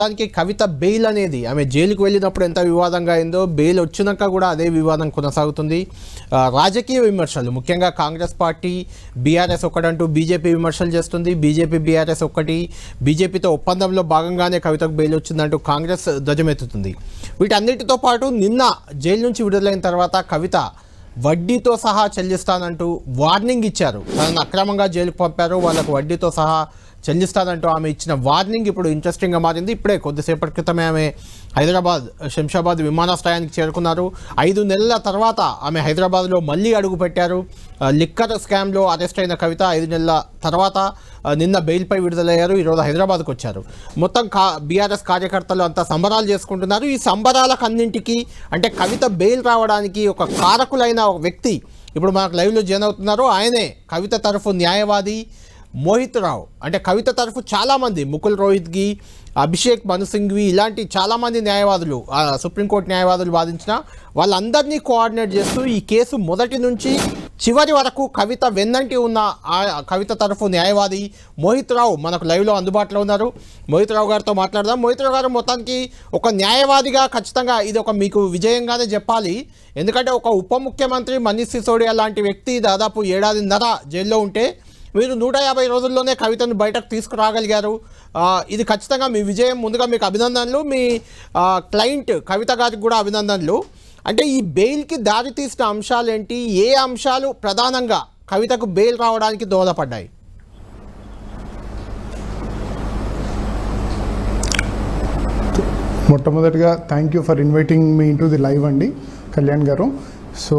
దానికి కవిత బెయిల్ అనేది ఆమె జైలుకు వెళ్ళినప్పుడు ఎంత వివాదంగా అయిందో బెయిల్ వచ్చినాక కూడా అదే వివాదం కొనసాగుతుంది. రాజకీయ విమర్శలు ముఖ్యంగా కాంగ్రెస్ పార్టీ బీఆర్ఎస్ ఒకటంటూ బీజేపీ విమర్శలు చేస్తుంది. బీజేపీ బీఆర్ఎస్ ఒకటి, బీజేపీతో ఒప్పందంలో భాగంగానే కవితకు బెయిల్ వచ్చిందంటూ కాంగ్రెస్ ధ్వజమెత్తుతుంది. వీటన్నిటితో పాటు నిన్న జైలు నుంచి విడుదలైన తర్వాత కవిత వడ్డీతో సహా చెల్లిస్తానంటూ వార్నింగ్ ఇచ్చారు. తనను అక్రమంగా జైలుకు పంపారు, వాళ్ళకు వడ్డీతో సహా చెల్లిస్తానంటూ ఆమె ఇచ్చిన వార్నింగ్ ఇప్పుడు ఇంట్రెస్టింగ్గా మారింది. ఇప్పుడే కొద్దిసేపటి క్రితమే ఆమె హైదరాబాద్ శంషాబాద్ విమానాశ్రయానికి చేరుకున్నారు. 5 నెలల తర్వాత ఆమె హైదరాబాద్లో మళ్ళీ అడుగుపెట్టారు. లిక్కర్ స్కామ్లో అరెస్ట్ అయిన కవిత 5 నెలల తర్వాత నిన్న బెయిల్పై విడుదలయ్యారు. ఈరోజు హైదరాబాద్కు వచ్చారు. మొత్తం బీఆర్ఎస్ కార్యకర్తలు అంతా సంబరాలు చేసుకుంటున్నారు. ఈ సంబరాలకు అన్నింటికి అంటే కవిత బెయిల్ రావడానికి ఒక కారకులైన ఒక వ్యక్తి ఇప్పుడు మనకు లైవ్లో జాయిన్ అవుతున్నారు. ఆయనే కవిత తరఫు న్యాయవాది మోహిత్ రావు. అంటే కవిత తరఫు చాలామంది ముకుల్ రోహిత్గి, అభిషేక్ మను సింఘ్వి ఇలాంటి చాలామంది న్యాయవాదులు సుప్రీంకోర్టు న్యాయవాదులు వాదించిన వాళ్ళందరినీ కోఆర్డినేట్ చేస్తూ ఈ కేసు మొదటి నుంచి చివరి వరకు కవిత వెన్నంటి ఉన్న కవిత తరఫు న్యాయవాది మోహిత్ రావు మనకు లైవ్లో అందుబాటులో ఉన్నారు. మోహిత్ రావు గారితో మాట్లాడదాం. మోహిత్ రావు గారు, మొత్తానికి ఒక న్యాయవాదిగా ఖచ్చితంగా ఇది ఒక మీకు విజయంగానే చెప్పాలి. ఎందుకంటే ఒక ఉప ముఖ్యమంత్రి మనీష్ సిసోడియా లాంటి వ్యక్తి దాదాపు 1.5 ఏళ్ల జైల్లో ఉంటే మీరు 150 రోజుల్లోనే కవితను బయటకు తీసుకురాగలిగారు. ఇది ఖచ్చితంగా మీ విజయం. ముందుగా మీకు అభినందనలు. మీ క్లయింట్ కవిత గారికి కూడా అభినందనలు. అంటే ఈ బెయిల్కి దారి తీసిన అంశాలు ఏంటి? ఏ అంశాలు ప్రధానంగా కవితకు బెయిల్ రావడానికి దోహదపడ్డాయి? మొట్టమొదటిగా thank you for inviting me into the live అండి కళ్యాణ్ గారు. సో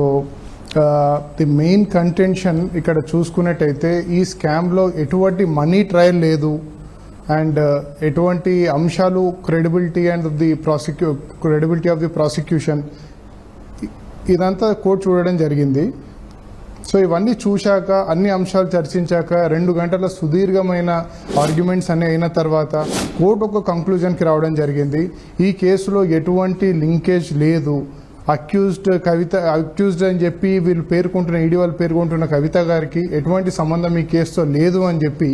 ది మెయిన్ కంటెన్షన్ ఇక్కడ చూసుకున్నట్టయితే ఈ స్కామ్లో ఎటువంటి మనీ ట్రయల్ లేదు అండ్ ఎటువంటి అంశాలు క్రెడిబిలిటీ ఆఫ్ ది ప్రాసిక్యూషన్ ఇదంతా కోర్టు చూడడం జరిగింది. సో ఇవన్నీ చూశాక అన్ని అంశాలు చర్చించాక 2 గంటల సుదీర్ఘమైన ఆర్గ్యుమెంట్స్ అన్నీ అయిన తర్వాత కోర్టు ఒక కంక్లూజన్కి రావడం జరిగింది. ఈ కేసులో ఎటువంటి లింకేజ్ లేదు. అక్యూజ్డ్ అని చెప్పి వీళ్ళు ఈడీ వాళ్ళు పేర్కొంటున్న కవిత గారికి ఎటువంటి సంబంధం ఈ కేసుతో లేదు అని చెప్పి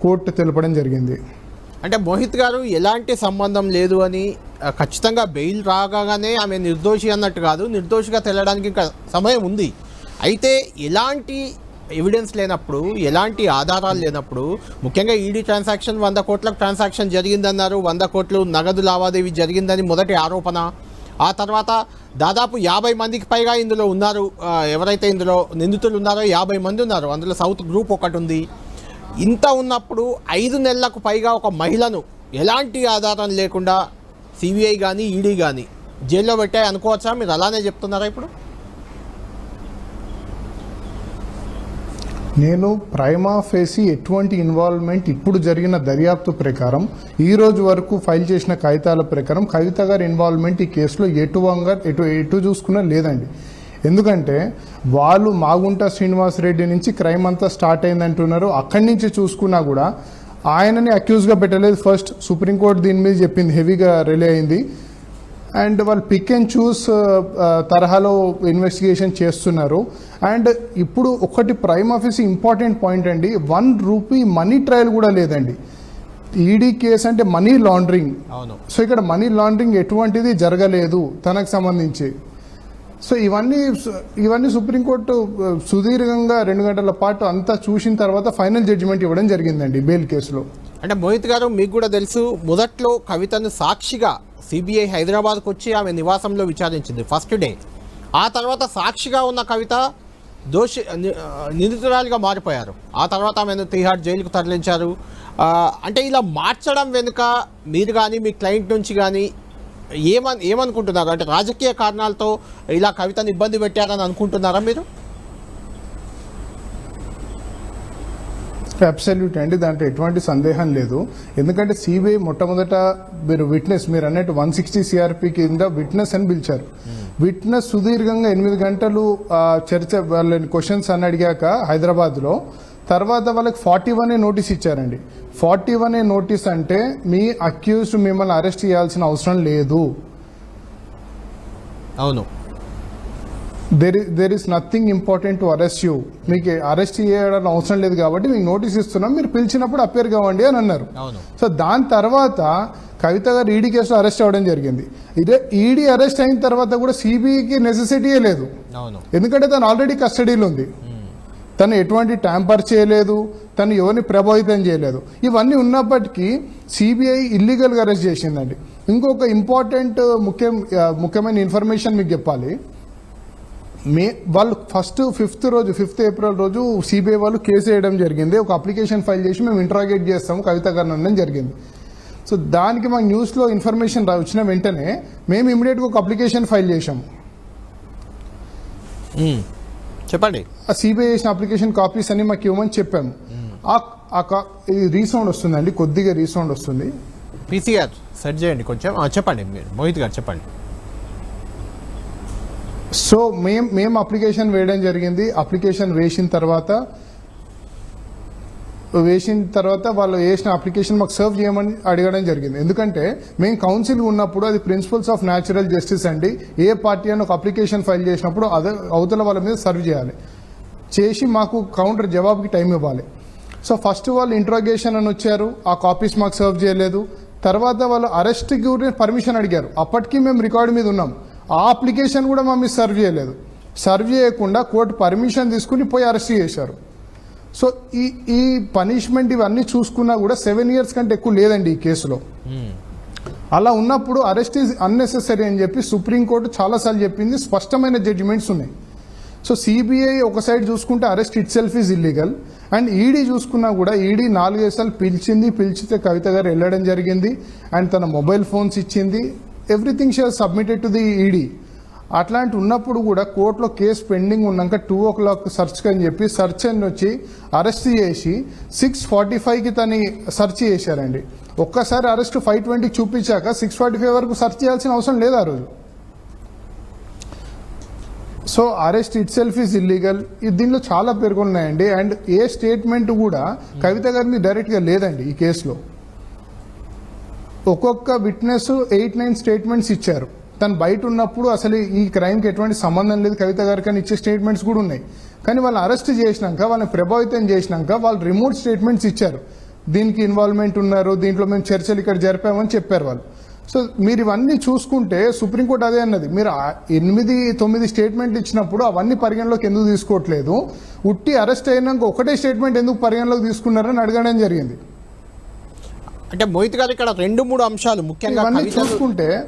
కోర్టు తెలపడం జరిగింది. అంటే మోహిత్ గారు ఎలాంటి సంబంధం లేదు అని ఖచ్చితంగా బెయిల్ రాగానే ఆమె నిర్దోషి అన్నట్టు కాదు, నిర్దోషిగా తెలడానికి ఇంకా సమయం ఉంది. అయితే ఎలాంటి ఎవిడెన్స్ లేనప్పుడు, ఎలాంటి ఆధారాలు లేనప్పుడు, ముఖ్యంగా ఈడీ ట్రాన్సాక్షన్ 100 కోట్లకు ట్రాన్సాక్షన్ జరిగిందన్నారు. 100 కోట్లు నగదు లావాదేవీ జరిగిందని మొదటి ఆరోపణ. ఆ తర్వాత దాదాపు 50 మందికి పైగా ఇందులో ఉన్నారు. ఎవరైతే ఇందులో నిందితులు ఉన్నారో 50 మంది ఉన్నారు. అందులో సౌత్ గ్రూప్ ఒకటి ఉంది. ఇంత ఉన్నప్పుడు 5 నెలలకు పైగా ఒక మహిళను ఎలాంటి ఆధారం లేకుండా సిబిఐ కానీ ఈడీ కానీ జైల్లో పెట్టాయి అనుకోవచ్చా? మీరు అలానే చెప్తున్నారా? ఇప్పుడు నేను ప్రైమా ఫేసి ఎటువంటి ఇన్వాల్వ్మెంట్ ఇప్పుడు జరిగిన దర్యాప్తు ప్రకారం ఈ రోజు వరకు ఫైల్ చేసిన కాగితాల ప్రకారం కవిత గారి ఇన్వాల్వ్మెంట్ ఈ కేసులో ఎటు చూసుకున్నా లేదండి. ఎందుకంటే వాళ్ళు మాగుంట శ్రీనివాసరెడ్డి నుంచి క్రైమ్ అంతా స్టార్ట్ అయిందంటున్నారు. అక్కడి నుంచి చూసుకున్నా కూడా ఆయనని అక్యూజ్గా పెట్టలేదు. ఫస్ట్ సుప్రీంకోర్టు దీని మీద చెప్పింది, హెవీగా రిలే అయింది. అండ్ వాళ్ళు పిక్ అండ్ చూస్ తరహాలో ఇన్వెస్టిగేషన్ చేస్తున్నారు. అండ్ ఇప్పుడు ఒకటి ప్రైమ్ ఆఫీస్ ఇంపార్టెంట్ పాయింట్ అండి, 1 రూపీ మనీ ట్రయల్ కూడా లేదండి. ఈడీ కేసు అంటే మనీ లాండరింగ్. సో ఇక్కడ మనీ లాండరింగ్ ఎటువంటిది జరగలేదు తనకు సంబంధించి. సో ఇవన్నీ సుప్రీంకోర్టు సుదీర్ఘంగా 2 గంటల పాటు అంతా చూసిన తర్వాత ఫైనల్ జడ్జిమెంట్ ఇవ్వడం జరిగిందండి బెయిల్ కేసులో. అంటే మోహిత్ గారు, మీకు కూడా తెలుసు, మొదట్లో కవితను సాక్షిగా సిబిఐ హైదరాబాద్కు వచ్చి ఆమె నివాసంలో విచారించింది ఫస్ట్ డే. ఆ తర్వాత సాక్షిగా ఉన్న కవిత నిందితురాలిగా మారిపోయారు. ఆ తర్వాత ఆమెను తిహార్ జైలుకు తరలించారు. అంటే ఇలా మార్చడం వెనుక మీరు కానీ మీ క్లయింట్ నుంచి కానీ ఏమనుకుంటున్నారు? అంటే రాజకీయ కారణాలతో ఇలా కవితను ఇబ్బంది పెట్టారని అనుకుంటున్నారా మీరు? అబ్సల్యూట్ అండి, దాంట్లో ఎటువంటి సందేహం లేదు. ఎందుకంటే సిబిఐ మొట్టమొదట మీరు అన్నట్టు 160 సిఆర్పి కింద విట్నెస్ అని పిలిచారు. విట్నెస్ సుదీర్ఘంగా 8 గంటలు చర్చ వాళ్ళని క్వశ్చన్స్ అని అడిగాక హైదరాబాద్లో తర్వాత వాళ్ళకి 41A నోటీస్ ఇచ్చారండి. 41A నోటీస్ అంటే మీ అక్యూజ్డ్ మిమ్మల్ని అరెస్ట్ చేయాల్సిన అవసరం లేదు. అవును, there is nothing important to arrest you. మీకు అరెస్ట్ చేయడం అవసరం లేదు కాబట్టి మీకు నోటీస్ ఇస్తున్నాం, మీరు పిలిచినప్పుడు అపేర్ కావండి అని అన్నారు. సో దాని తర్వాత కవిత గారు ఈడీ కేసులో అరెస్ట్ అవ్వడం జరిగింది. ఇదే ఈడీ అరెస్ట్ అయిన తర్వాత కూడా సిబిఐకి నెసెసిటీయే లేదు, అవును. ఎందుకంటే తను ఆల్రెడీ కస్టడీలో ఉంది. తను ఎటువంటి ట్యాంపర్ చేయలేదు, తను ఎవరిని ప్రభావితం చేయలేదు. ఇవన్నీ ఉన్నప్పటికీ సిబిఐ ఇల్లీగల్గా అరెస్ట్ చేసిందండి. ఇంకొక ఇంపార్టెంట్ ముఖ్యమైన ఇన్ఫర్మేషన్ మీకు చెప్పాలి. వాళ్ళు ఫిఫ్త్ ఏప్రిల్ రోజు సిబిఐ వాళ్ళు కేసు వేయడం జరిగింది. ఒక అప్లికేషన్ ఫైల్ చేసి మేము ఇంట్రాగేట్ చేస్తాము కవిత గారిని అనడం జరిగింది. సో దానికి మాకు న్యూస్లో ఇన్ఫర్మేషన్ వచ్చిన వెంటనే మేము ఇమీడియట్గా ఒక అప్లికేషన్ ఫైల్ చేసాము. చెప్పండి. ఆ సిబిఐ చేసిన అప్లికేషన్ కాపీస్ అన్ని మాకు ఇవ్వమని చెప్పాము. రీసౌండ్ వస్తుందండి, కొద్దిగా రీసౌండ్ వస్తుంది. పీసీ గారు సెట్ చేయండి కొంచెం. చెప్పండి మీరు, మోహిత్ గారు చెప్పండి. సో మేము అప్లికేషన్ వేయడం జరిగింది. అప్లికేషన్ వేసిన తర్వాత వాళ్ళు వేసిన అప్లికేషన్ మాకు సర్వ్ చేయమని అడగడం జరిగింది. ఎందుకంటే మేము కౌన్సిల్ ఉన్నప్పుడు అది ప్రిన్సిపల్స్ ఆఫ్ న్యాచురల్ జస్టిస్ అండి. ఏ పార్టీ అని ఒక అప్లికేషన్ ఫైల్ చేసినప్పుడు అవతల వాళ్ళ మీద సర్వ్ చేసి మాకు కౌంటర్ జవాబుకి టైం ఇవ్వాలి. సో ఫస్ట్ వాళ్ళు ఇంట్రాగేషన్ అని వచ్చారు, ఆ కాపీస్ మాకు సర్వ్ చేయలేదు. తర్వాత వాళ్ళు అరెస్ట్కి పర్మిషన్ అడిగారు, అప్పటికి మేము రికార్డు మీద ఉన్నాం. ఆ అప్లికేషన్ కూడా మా మీద సర్వ్ చేయలేదు. సర్వ్ చేయకుండా కోర్టు పర్మిషన్ తీసుకుని పోయి అరెస్ట్ చేశారు. సో ఈ పనిష్మెంట్ ఇవన్నీ చూసుకున్నా కూడా 7 years కంటే ఎక్కువ లేదండి ఈ కేసులో. అలా ఉన్నప్పుడు అరెస్ట్ ఈజ్ అన్నెసెసరీ అని చెప్పి సుప్రీంకోర్టు చాలాసార్లు చెప్పింది, స్పష్టమైన జడ్జిమెంట్స్ ఉన్నాయి. సో సిబిఐ ఒక సైడ్ చూసుకుంటే arrest it self is illegal, and ED చూసుకున్నా కూడా ఈడీ 4 సార్లు పిలిచితే కవిత గారు వెళ్ళడం జరిగింది, అండ్ తన మొబైల్ ఫోన్స్ ఇచ్చింది, everything she has submitted to the ED. అట్లాంటి ఉన్నప్పుడు కూడా కోర్టులో కేసు పెండింగ్ ఉన్నాక 2 o'clock సెర్చ్ అని చెప్పి సెర్చ్ అని వచ్చి అరెస్ట్ చేసి 6:45కి తని సెర్చ్ చేశారండి. ఒక్కసారి అరెస్ట్ 5:20 చూపించాక 6:45 వరకు సెర్చ్ చేయాల్సిన అవసరం లేదు ఆ రోజు. So arrest it self is illegal. దీనిలో చాలా పేర్కొన్నాయండి, అండ్ ఏ స్టేట్మెంట్ కూడా కవిత గారిని డైరెక్ట్గా లేదండి ఈ కేసులో. ఒక్కొక్క విట్నెస్ 8-9 స్టేట్మెంట్స్ ఇచ్చారు. తను బయట ఉన్నప్పుడు అసలు ఈ క్రైమ్కి ఎటువంటి సంబంధం లేదు కవిత గారికి అని ఇచ్చే స్టేట్మెంట్స్ కూడా ఉన్నాయి. కానీ వాళ్ళని అరెస్ట్ చేసినాక, వాళ్ళని ప్రభావితం చేసినాక వాళ్ళు రిమోట్ స్టేట్మెంట్స్ ఇచ్చారు. దీనికి ఇన్వాల్వ్మెంట్ ఉన్నారు, దీంట్లో మేము చర్చలు ఇక్కడ జరిపామని చెప్పారు వాళ్ళు. సో మీరు ఇవన్నీ చూసుకుంటే సుప్రీంకోర్టు అదే అన్నది, మీరు 8-9 స్టేట్మెంట్లు ఇచ్చినప్పుడు అవన్నీ పరిగణలోకి ఎందుకు తీసుకోవట్లేదు, ఉట్టి అరెస్ట్ అయినాక ఒకటే స్టేట్మెంట్ ఎందుకు పరిగణలోకి తీసుకున్నారని అడగడం జరిగింది. అంటే మోహిత్ గారు ఇక్కడ 2-3 అంశాలు ముఖ్యంగా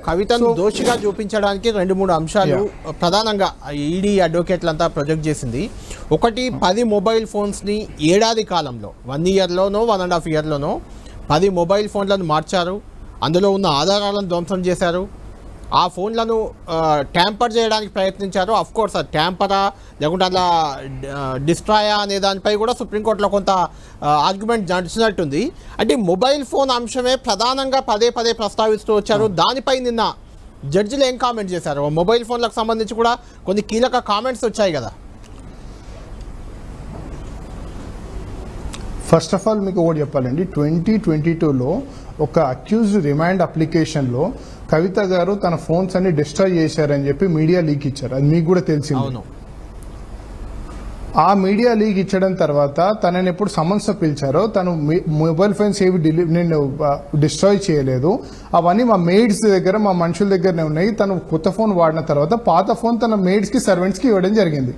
కవితను దోషిగా చూపించడానికి 2-3 అంశాలు ప్రధానంగా ఈడీ అడ్వకేట్లంతా ప్రొజెక్ట్ చేసింది. ఒకటి, 10 మొబైల్ ఫోన్స్ని ఏడాది కాలంలో 1 yearలోనో 1.5 yearలోనో 10 మొబైల్ ఫోన్లను మార్చారు, అందులో ఉన్న ఆధారాలను ధ్వంసం చేశారు, ఆ ఫోన్లను ట్యాంపర్ చేయడానికి ప్రయత్నించారు. అఫ్ కోర్స్ అది ట్యాంపరా లేకుంటే అలా డిస్ట్రాయా అనే దానిపై కూడా సుప్రీంకోర్టులో కొంత ఆర్గ్యుమెంట్ నడిచినట్టుంది. అంటే మొబైల్ ఫోన్ అంశమే ప్రధానంగా పదే ప్రస్తావిస్తూ వచ్చారు. దానిపై నిన్న జడ్జిలు ఏం కామెంట్ చేశారు? మొబైల్ ఫోన్లకు సంబంధించి కూడా కొన్ని కీలక కామెంట్స్ వచ్చాయి కదా. ఫస్ట్ ఆఫ్ ఆల్ మీకు ఒకటి చెప్పాలండి, 2022లో ఒక అక్యూజ్డ్ రిమాండ్ అప్లికేషన్లో కవిత గారు తన ఫోన్స్ అన్ని డిస్ట్రాయ్ చేశారని చెప్పి మీడియా లీక్ ఇచ్చారు. అది మీకు కూడా తెలిసింది. ఆ మీడియా లీక్ ఇచ్చడం తర్వాత తనని ఎప్పుడు సమన్స్ పిలిచారో తను మొబైల్ ఫోన్స్ ఏవి నేను డిస్ట్రాయ్ చేయలేదు, అవన్నీ మా మెయిడ్స్ దగ్గర మా మనుషుల దగ్గరనే ఉన్నాయి, తను కొత్త ఫోన్ వాడిన తర్వాత పాత ఫోన్ తన మెయిడ్స్కి సర్వెంట్స్కి ఇవ్వడం జరిగింది.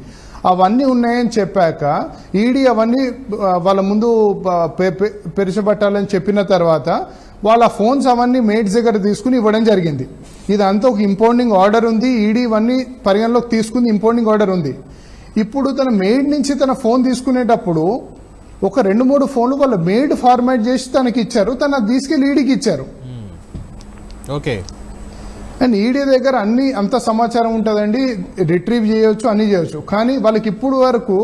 అవన్నీ ఉన్నాయని చెప్పాక ఈడీ అవన్నీ వాళ్ళ ముందు పెరిచబట్టాలని చెప్పిన తర్వాత వాళ్ళ ఫోన్స్ అవన్నీ మెయిడ్స్ దగ్గర తీసుకుని ఇవ్వడం జరిగింది. ఇదంతా ఒక ఇంపౌండింగ్ ఆర్డర్ ఉంది, ఈడీ ఇవన్నీ పరిగణలోకి తీసుకుని ఇంపౌండింగ్ ఆర్డర్ ఉంది. ఇప్పుడు తన మెయిడ్ నుంచి తన ఫోన్ తీసుకునేటప్పుడు ఒక 2-3 ఫోన్లు వాళ్ళ మెయిడ్ ఫార్మాట్ చేసి తనకి ఇచ్చారు, తను తీసుకెళ్ళి ఈడీకి ఇచ్చారు. ఓకే. అండ్ ఈడీ దగ్గర అంత సమాచారం ఉంటుందండి, రిట్రీవ్ చేయొచ్చు, అన్నీ చేయొచ్చు. కానీ వాళ్ళకి ఇప్పుడు వరకు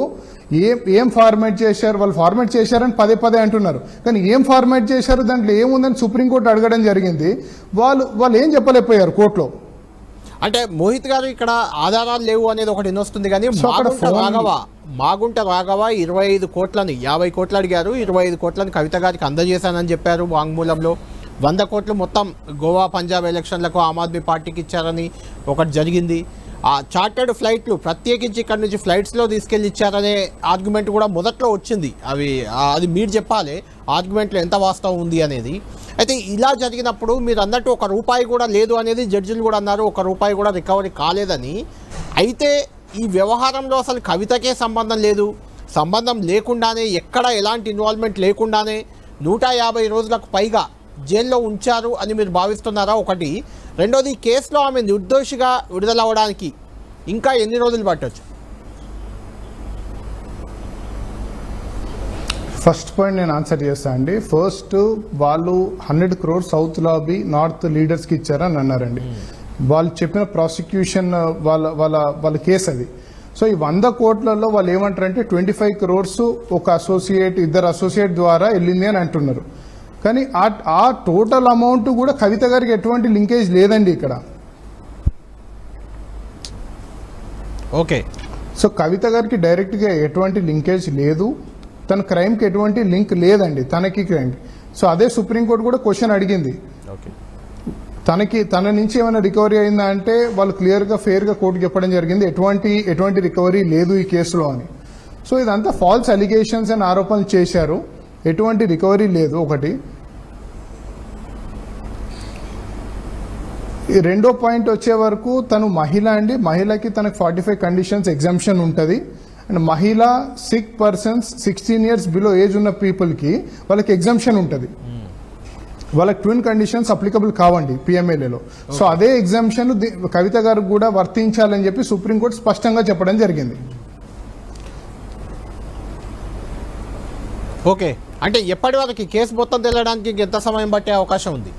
ఏం ఫార్మాట్ చేశారు, వాళ్ళు ఫార్మాట్ చేశారని పదే అంటున్నారు. కానీ ఏం ఫార్మాట్ చేశారు, దాంట్లో ఏముందని సుప్రీంకోర్టు అడగడం జరిగింది. వాళ్ళు ఏం చెప్పలేకపోయారు కోర్టులో. అంటే మోహిత్ గారు ఇక్కడ ఆధారాలు లేవు అనేది ఒకటి వస్తుంది. కానీ మాగుంట రాఘవ 25 కోట్లని 50 కోట్లు అడిగారు, 25 కోట్లని కవిత గారికి అందజేశానని చెప్పారు వాంగ్మూలంలో. 100 కోట్లు మొత్తం గోవా పంజాబ్ ఎలక్షన్లకు ఆమ్ ఆద్మీ పార్టీకి ఇచ్చారని ఒకటి జరిగింది. ఆ చార్టర్డ్ ఫ్లైట్లు ప్రత్యేకించి ఇక్కడ నుంచి ఫ్లైట్స్లో తీసుకెళ్ళి ఇచ్చారనే ఆర్గ్యుమెంట్ కూడా మొదట్లో వచ్చింది. అది మీరు చెప్పాలి ఆర్గ్యుమెంట్లో ఎంత వాస్తవం ఉంది అనేది. అయితే ఇలా జరిగినప్పుడు మీరు అన్నట్టు ₹1 కూడా లేదు అనేది జడ్జిలు కూడా అన్నారు, ₹1 కూడా రికవరీ కాలేదని. అయితే ఈ వ్యవహారంలో అసలు కవితకే సంబంధం లేదు, సంబంధం లేకుండానే ఎక్కడ ఎలాంటి ఇన్వాల్వ్మెంట్ లేకుండానే 150 రోజులకు పైగా జైల్లో ఉంచారు అని మీరు భావిస్తున్నారా? ఒకటి. రెండోది, కేసులో ఆమె నిర్దోషిగా విడుదలవ్వడానికి ఇంకా ఎన్ని రోజులు పట్టవచ్చు? ఫస్ట్ పాయింట్ నేను ఆన్సర్ చేస్తాను అండి. ఫస్ట్, వాళ్ళు 100 crores సౌత్ లాబీ నార్త్ లీడర్స్కి ఇచ్చారని అన్నారండి. వాళ్ళు చెప్పిన ప్రాసిక్యూషన్ వాళ్ళ కేసు అది. సో ఈ 100 కోట్లలో వాళ్ళు ఏమంటారంటే 25 crores ఒక ఇద్దరు అసోసియేట్ ద్వారా వెళ్ళింది అని అంటున్నారు. కానీ ఆ టోటల్ అమౌంట్ కూడా కవిత గారికి ఎటువంటి లింకేజ్ లేదండి ఇక్కడ. ఓకే. సో కవిత గారికి డైరెక్ట్గా ఎటువంటి లింకేజ్ లేదు, తన క్రైమ్కి ఎటువంటి లింక్ లేదండి తనకి క్రైమ్. సో అదే సుప్రీంకోర్టు కూడా క్వశ్చన్ అడిగింది, తన నుంచి ఏమైనా రికవరీ అయిందా అంటే వాళ్ళు క్లియర్గా ఫెయిర్గా కోర్టుకు చెప్పడం జరిగింది ఎటువంటి రికవరీ లేదు ఈ కేసులో అని. సో ఇదంతా ఫాల్స్ అలిగేషన్స్ అని ఆరోపణలు చేశారు, ఎటువంటి రికవరీ లేదు. ఒకటి. రెండో పాయింట్ వచ్చే వరకు తను మహిళ అండి, మహిళకి తనకు 45 కండిషన్స్ ఎగ్జామ్షన్ ఉంటుంది. అండ్ మహిళ, sick persons, 16 years below age ఉన్న పీపుల్కి వాళ్ళకి ఎగ్జామ్షన్ ఉంటుంది. వాళ్ళకి ట్విన్ కండిషన్స్ అప్లికబుల్ కావండి పిఎంఎల్ఏలో. సో అదే ఎగ్జామ్షన్ కవిత గారికి కూడా వర్తించాలని చెప్పి సుప్రీంకోర్టు స్పష్టంగా చెప్పడం జరిగింది. ఓకే. అంటే ఎప్పటి వరకు కేసు మొత్తం తెలియడానికి ఎంత సమయం పట్టే అవకాశం ఉంది?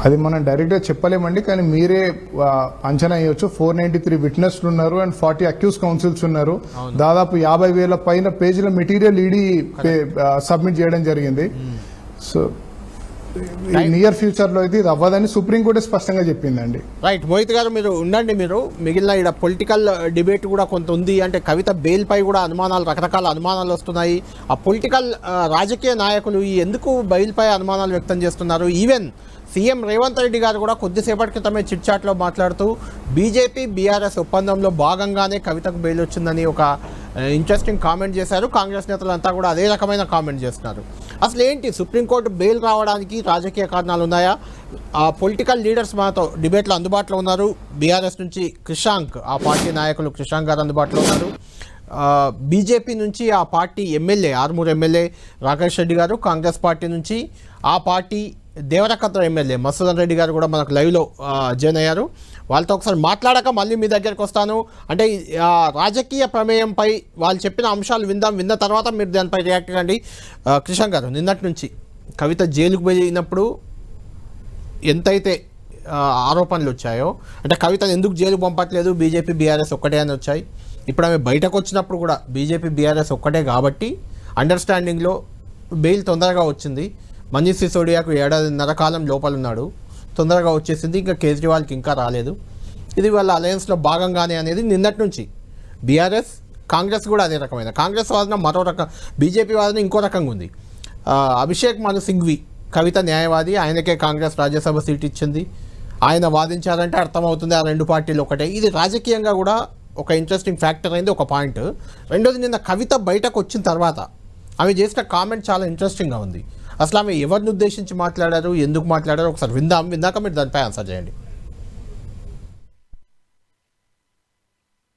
అది మనం డైరెక్ట్గా చెప్పలేమండి, కానీ మీరే అంచనా వేయవచ్చు. 493 విట్నెస్లు ఉన్నారు అండ్ 40 అక్యూజ్ కౌన్సిల్స్ ఉన్నారు. దాదాపు 50,000 పైన పేజీల మెటీరియల్ ఈడీ సబ్మిట్ చేయడం జరిగింది. సో నియర్ ఫ్యూచర్లో అయితే ఇది అవ్వదని సుప్రీంకోర్టు స్పష్టంగా చెప్పిందండి. రైట్. మోహిత్ గారు మీరు ఉండండి. మీరు మిగిలిన ఇక్కడ పొలిటికల్ డిబేట్ కూడా కొంత ఉంది. అంటే కవిత బెయిల్ పై కూడా రకరకాల అనుమానాలు వస్తున్నాయి. ఆ పొలిటికల్ రాజకీయ నాయకులు ఎందుకు బెయిల్ పై అనుమానాలు వ్యక్తం చేస్తున్నారు? ఈవెన్ సీఎం రేవంత్ రెడ్డి గారు కూడా కొద్దిసేపటి క్రితమే చిట్చాట్లో మాట్లాడుతూ బీజేపీ బీఆర్ఎస్ ఒప్పందంలో భాగంగానే కవితకు బెయిల్ వచ్చిందని ఒక ఇంట్రెస్టింగ్ కామెంట్ చేశారు. కాంగ్రెస్ నేతలంతా కూడా అదే రకమైన కామెంట్ చేస్తున్నారు. అసలు ఏంటి సుప్రీంకోర్టు బెయిల్ రావడానికి రాజకీయ కారణాలు ఉన్నాయా? ఆ పొలిటికల్ లీడర్స్ మాతో డిబేట్లో అందుబాటులో ఉన్నారు. బీఆర్ఎస్ నుంచి క్రిషాంక్, ఆ పార్టీ నాయకులు క్రిషాంక్ గారు అందుబాటులో ఉన్నారు. బీజేపీ నుంచి ఆ party MLA, Armoor MLA Rakesh Reddy గారు, కాంగ్రెస్ పార్టీ నుంచి ఆ పార్టీ దేవరకద్ర ఎమ్మెల్యే మసూదన్ రెడ్డి గారు కూడా మనకు లైవ్లో జాయిన్ అయ్యారు. వాళ్ళతో ఒకసారి మాట్లాడాక మళ్ళీ మీ దగ్గరికి వస్తాను. అంటే రాజకీయ ప్రమేయంపై వాళ్ళు చెప్పిన అంశాలు విన్న తర్వాత మీరు దానిపై రియాక్ట్ కండి. క్రిషాంక్ గారు, నిన్నటి నుంచి కవిత జైలుకు పోయినప్పుడు ఎంతైతే ఆరోపణలు వచ్చాయో, అంటే కవితను ఎందుకు జైలు పంపట్లేదు, బీజేపీ బీఆర్ఎస్ ఒక్కటే అని వచ్చాయి. ఇప్పుడు ఆమె బయటకు వచ్చినప్పుడు కూడా బీజేపీ బీఆర్ఎస్ ఒక్కటే కాబట్టి అండర్స్టాండింగ్లో బెయిల్ తొందరగా వచ్చింది. మనీష్ సిసోడియాకు 1.5 కాలం లోపలున్నాడు, తొందరగా వచ్చేసింది. ఇంకా కేజ్రీవాల్కి ఇంకా రాలేదు. ఇది వాళ్ళ అలయన్స్లో భాగంగానే అనేది నిన్నటి నుంచి బీఆర్ఎస్, కాంగ్రెస్ కూడా అదే రకమైన. కాంగ్రెస్ వాదన మరో రకం, బీజేపీ వాదన ఇంకో రకంగా ఉంది. అభిషేక్ మను సింఘ్వి కవిత న్యాయవాది, ఆయనకే కాంగ్రెస్ రాజ్యసభ సీట్ ఇచ్చింది. ఆయన వాదించారంటే అర్థమవుతుంది ఆ రెండు పార్టీలు ఒకటే. ఇది రాజకీయంగా కూడా ఒక ఇంట్రెస్టింగ్ ఫ్యాక్టర్ అయింది, ఒక పాయింట్. రెండోది, నిన్న కవిత బయటకు వచ్చిన తర్వాత ఆమె చేసిన కామెంట్ చాలా ఇంట్రెస్టింగ్గా ఉంది. అసలు ఆమె ఎవరిని ఉద్దేశించి మాట్లాడారు, ఎందుకు మాట్లాడారు ఒకసారి విన్నాక మీరు దానిపై ఆన్సర్ చేయండి.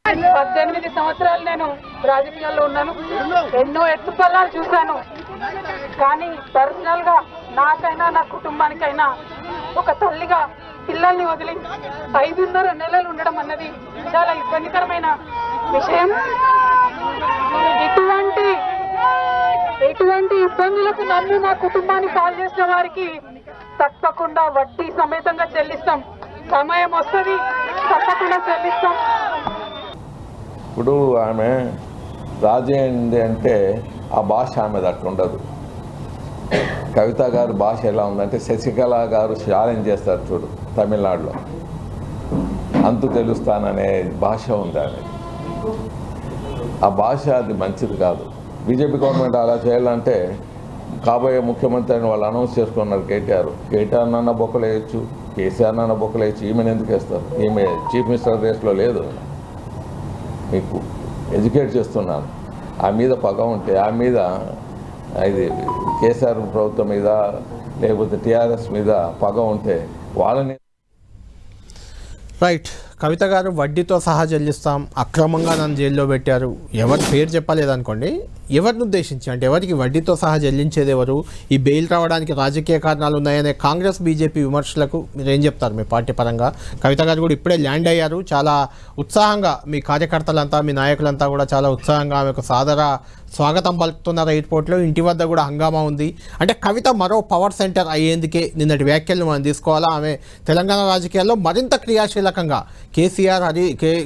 18 సంవత్సరాలు నేను రాజకీయాల్లో ఉన్నాను, ఎన్నో ఎత్తుపల్లాలు చూశాను. కానీ పర్సనల్ గా నాకైనా నా కుటుంబానికైనా ఒక తల్లిగా పిల్లల్ని వదిలి 5.5 నెలలు ఉండడం అన్నది చాలా ఇబ్బందికరమైన విషయం. ఎటువంటి ఇబ్బందులకు నన్ను నా కుటుంబాన్ని పాలు చేసిన వారికి తప్పకుండా వడ్డీ సమేతంగా చెల్లిస్తాం. సమయం వస్తుంది, తప్పకుండా చెల్లిస్తాం. ఇప్పుడు ఆమె రాజీ అయింది అంటే ఆ భాష ఆమెది అట్లుండదు. కవిత గారి భాష ఎలా ఉందంటే శశికళ గారు ఛాలెంజ్ చేస్తారు చూడు తమిళనాడులో, అంతు తెలుస్తాననే భాష ఉంది ఆమె. ఆ భాష అది మంచిది కాదు. బీజేపీ గవర్నమెంట్ అలా చేయాలంటే కాబోయే ముఖ్యమంత్రి అని వాళ్ళు అనౌన్స్ చేసుకున్నారు. కేటీఆర్ నన్న బొక్కలు వేయచ్చు, కేసీఆర్ నాన్న బొక్కలు వేసి ఈమెను ఎందుకు వేస్తారు? ఈమె చీఫ్ మినిస్టర్ రేస్లో లేదు. మీకు ఎడ్యుకేట్ చేస్తున్నాను. ఆ మీద పగ ఉంటే, ఆ మీద ఇది కేసీఆర్ ప్రభుత్వం మీద లేకపోతే టీఆర్ఎస్ మీద పగ ఉంటే వాళ్ళని. రైట్. కవిత గారు వడ్డీతో సహా చెల్లిస్తాం, అక్రమంగా నన్ను జైల్లో పెట్టారు, ఎవరి పేరు చెప్పలేదనుకోండి, ఎవరిని ఉద్దేశించి అంటే ఎవరికి వడ్డీతో సహా చెల్లించేది ఎవరు, ఈ బెయిల్ రావడానికి రాజకీయ కారణాలు ఉన్నాయనే కాంగ్రెస్ బీజేపీ విమర్శలకు మీరు ఏం చెప్తారు మీ పార్టీ పరంగా? కవిత గారు కూడా ఇప్పుడే ల్యాండ్ అయ్యారు, చాలా ఉత్సాహంగా మీ కార్యకర్తలంతా మీ నాయకులంతా కూడా చాలా ఉత్సాహంగా ఆమెకు సాదర స్వాగతం పలుకుతున్నారు ఎయిర్పోర్ట్లో. ఇంటి వద్ద కూడా హంగామా ఉంది. అంటే కవిత మరో పవర్ సెంటర్ అయ్యేందుకే నిన్నటి వ్యాఖ్యలను మనం తీసుకోవాలా? ఆమె తెలంగాణ రాజకీయాల్లో మరింత క్రియాశీలకంగా కేసీఆర్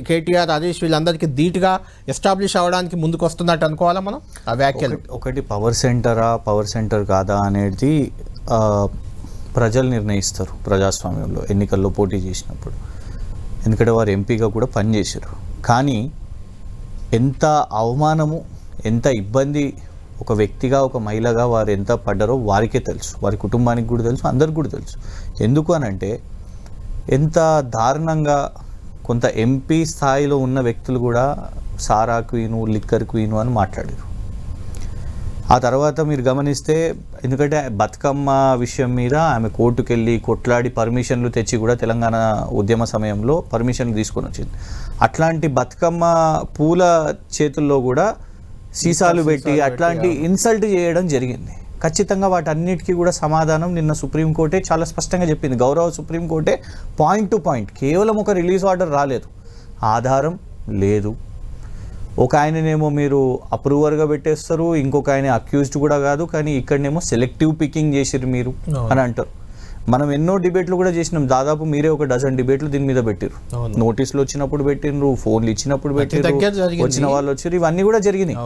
కేటీఆర్ హరీష్ వీళ్ళందరికీ ధీటుగా ఎస్టాబ్లిష్ అవ్వడానికి ముందుకు వస్తున్నట్టు అనుకోవాలా మనం ఆ వ్యాఖ్యలు? ఒకటి పవర్ సెంటర్ కాదా అనేది ప్రజలు నిర్ణయిస్తారు ప్రజాస్వామ్యంలో, ఎన్నికల్లో పోటీ చేసినప్పుడు. ఎందుకంటే వారు ఎంపీగా కూడా పనిచేశారు. కానీ ఎంత అవమానము, ఎంత ఇబ్బంది ఒక వ్యక్తిగా, ఒక మహిళగా వారు ఎంత పడ్డారో వారికే తెలుసు, వారి కుటుంబానికి కూడా తెలుసు, అందరికి కూడా తెలుసు. ఎందుకు అనంటే ఎంత దారుణంగా కొంత ఎంపీ స్థాయిలో ఉన్న వ్యక్తులు కూడా సారా క్వీను, లిక్కర్ క్వీను అని మాట్లాడారు. ఆ తర్వాత మీరు గమనిస్తే, ఎందుకంటే బతుకమ్మ విషయం మీద ఆమె కోర్టుకు వెళ్ళి కొట్లాడి పర్మిషన్లు తెచ్చి కూడా తెలంగాణ ఉద్యమ సమయంలో పర్మిషన్లు తీసుకొని వచ్చింది. అట్లాంటి బతుకమ్మ పూల చేతుల్లో కూడా సీసాలు పెట్టి అట్లాంటి ఇన్సల్ట్ చేయడం జరిగింది. ఖచ్చితంగా వాటన్నిటికీ కూడా సమాధానం నిన్న సుప్రీంకోర్టే చాలా స్పష్టంగా చెప్పింది. గౌరవ సుప్రీంకోర్టే పాయింట్ టు పాయింట్, కేవలం ఒక రిలీజ్ ఆర్డర్ రాలేదు, ఆధారం లేదు. ఒక ఆయననేమో మీరు అప్రూవర్గా పెట్టేస్తారు, ఇంకొక ఆయన అక్యూజ్డ్ కూడా కాదు, కానీ ఇక్కడనేమో సెలెక్టివ్ పికింగ్ చేసిరు మీరు అని అంటారు. మనం ఎన్నో డిబేట్లు కూడా చేసినాం, దాదాపు మీరే ఒక డజన్ డిబేట్లు దీని మీద పెట్టారు. నోటీసులు వచ్చినప్పుడు పెట్టిండ్రు, ఫోన్లు ఇచ్చినప్పుడు పెట్టారు, వచ్చిన వాళ్ళు వచ్చారు, ఇవన్నీ కూడా జరిగినాయి.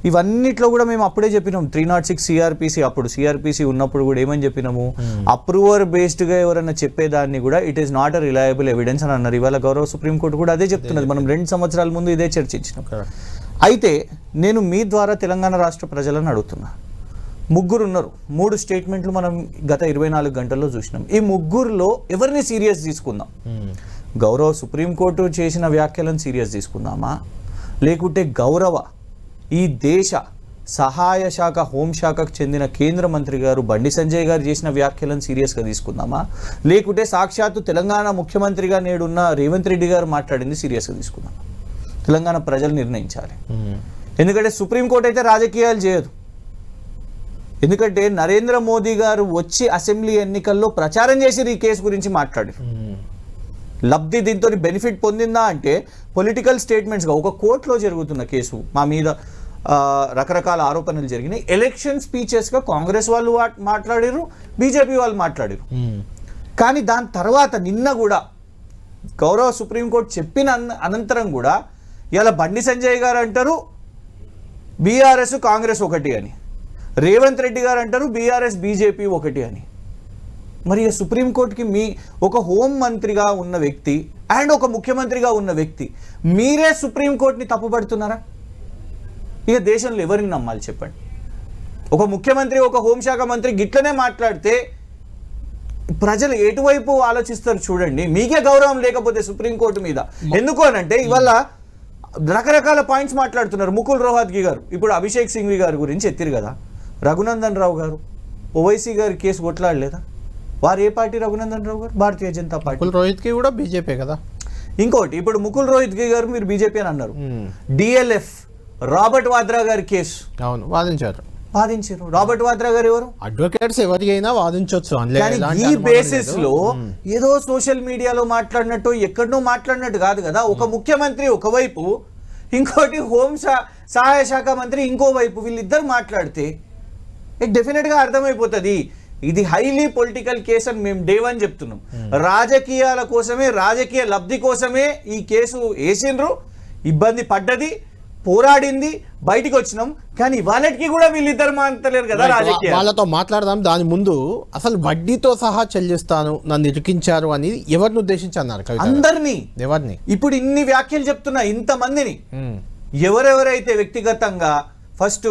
ఇవన్నిట్లో కూడా మేము అప్పుడే చెప్పినాం 306 సిఆర్పిసి, అప్పుడు సిఆర్పిసి ఉన్నప్పుడు కూడా ఏమని చెప్పినాము, అప్రూవర్ బేస్డ్గా ఎవరైనా చెప్పేదాన్ని కూడా it is not a reliable evidence అని అన్నారు. ఇవాళ గౌరవ సుప్రీంకోర్టు కూడా అదే చెప్తున్నది. మనం 2 సంవత్సరాల ముందు ఇదే చర్చించినాం. అయితే నేను మీ ద్వారా తెలంగాణ రాష్ట్ర ప్రజలను అడుగుతున్నా, ముగ్గురు ఉన్నారు, 3 స్టేట్మెంట్లు మనం గత 24 గంటల్లో చూసినాం. ఈ ముగ్గురులో ఎవరిని సీరియస్ తీసుకుందాం? గౌరవ సుప్రీంకోర్టు చేసిన వ్యాఖ్యలను సీరియస్ తీసుకుందామా, లేకుంటే గౌరవ ఈ దేశ సహాయ శాఖ హోంశాఖకు చెందిన కేంద్ర మంత్రి గారు బండి సంజయ్ గారు చేసిన వ్యాఖ్యలను సీరియస్గా తీసుకుందామా, లేకుంటే సాక్షాత్తు తెలంగాణ ముఖ్యమంత్రిగా నేడున్న రేవంత్ రెడ్డి గారు మాట్లాడింది సీరియస్గా తీసుకుందామా? తెలంగాణ ప్రజలు నిర్ణయించాలి. ఎందుకంటే సుప్రీంకోర్టు అయితే రాజకీయాలు చేయదు. ఎందుకంటే నరేంద్ర మోదీ గారు వచ్చి అసెంబ్లీ ఎన్నికల్లో ప్రచారం చేసి ఈ కేసు గురించి మాట్లాడారు. లబ్ధి దీంతో బెనిఫిట్ పొందిందా అంటే పొలిటికల్ స్టేట్మెంట్స్గా ఒక కోర్టులో జరుగుతున్న కేసు మా మీద రకరకాల ఆరోపణలు జరిగినాయి. ఎలక్షన్ స్పీచెస్గా కాంగ్రెస్ వాళ్ళు మాట్లాడారు, బీజేపీ వాళ్ళు మాట్లాడారు. కానీ దాని తర్వాత నిన్న కూడా గౌరవ సుప్రీంకోర్టు చెప్పిన అనంతరం కూడా ఇలా బండి సంజయ్ గారు అంటారు బీఆర్ఎస్ కాంగ్రెస్ ఒకటి అని, రేవంత్ రెడ్డి గారు అంటారు బీఆర్ఎస్ బీజేపీ ఒకటి అని. మరి సుప్రీంకోర్టుకి మీ ఒక హోం మంత్రిగా ఉన్న వ్యక్తి అండ్ ఒక ముఖ్యమంత్రిగా ఉన్న వ్యక్తి మీరే సుప్రీంకోర్టుని తప్పుపడుతున్నారా? ఇక దేశంలో ఎవరిని నమ్మాలి చెప్పండి? ఒక ముఖ్యమంత్రి, ఒక హోంశాఖ మంత్రి గిట్లనే మాట్లాడితే ప్రజలు ఎటువైపు ఆలోచిస్తారు చూడండి. మీకే గౌరవం లేకపోతే సుప్రీంకోర్టు మీద ఎందుకు అనంటే ఇవాళ రకరకాల పాయింట్స్ మాట్లాడుతున్నారు. ముకుల్ రోహత్గి గారు ఇప్పుడు అభిషేక్ సింఘ్వి గారి గురించి ఎత్తిరు కదా, రఘునందన్ రావు గారు ఓవైసీ గారి కేసు కొట్లాడలేదా? వారు ఏ పార్టీ? రఘునందన్ రావు గారు భారతీయ జనతా పార్టీ. ముకుల్ రోహిత్కి కూడా బీజేపీ కదా. ఇంకోటి ఇప్పుడు ముకుల్ రోహిత్గి గారు మీరు బీజేపీ అని అన్నారు. డిఎల్ఎఫ్ రాబర్ట్ వాద్రా గారి కేసు అవును వాదించారు. రాబర్ట్ వాద్రా గారు ఎవరు? అడ్వకేట్స్ ఎవరికైనా వాదించవచ్చు. ఈ బేసిస్ లో ఏదో సోషల్ మీడియాలో మాట్లాడినట్టు ఎక్కడనో మాట్లాడినట్టు కాదు కదా. ఒక ముఖ్యమంత్రి ఒకవైపు, ఇంకోటి హోం సహాయ శాఖ మంత్రి ఇంకోవైపు, వీళ్ళిద్దరు మాట్లాడితే డెఫినెట్ గా అర్థమైపోతుంది ఇది హైలీ పొలిటికల్ కేసు అని మేము డే 1 చెప్తున్నాం. రాజకీయాల కోసమే, రాజకీయ లబ్ధి కోసమే ఈ కేసు వేసిండ్రు, ఇబ్బంది పడ్డది, పోరాడింది, బయటికి వచ్చినాం. కానీ వాళ్ళకి కూడా వీళ్ళిద్దరు మాట్లాడలేరు కదా రాజకీయ. వాళ్ళతో మాట్లాడదాం. దాని ముందు అసలు వడ్డీతో సహా చెల్లిస్తాను, నన్ను ఇరికించారు అని ఎవరిని ఉద్దేశించి అన్నారు? అందరినీ. ఎవరిని? ఇప్పుడు ఇన్ని వ్యాఖ్యలు చెప్తున్నా ఇంతమందిని ఎవరెవరైతే వ్యక్తిగతంగా ఫస్ట్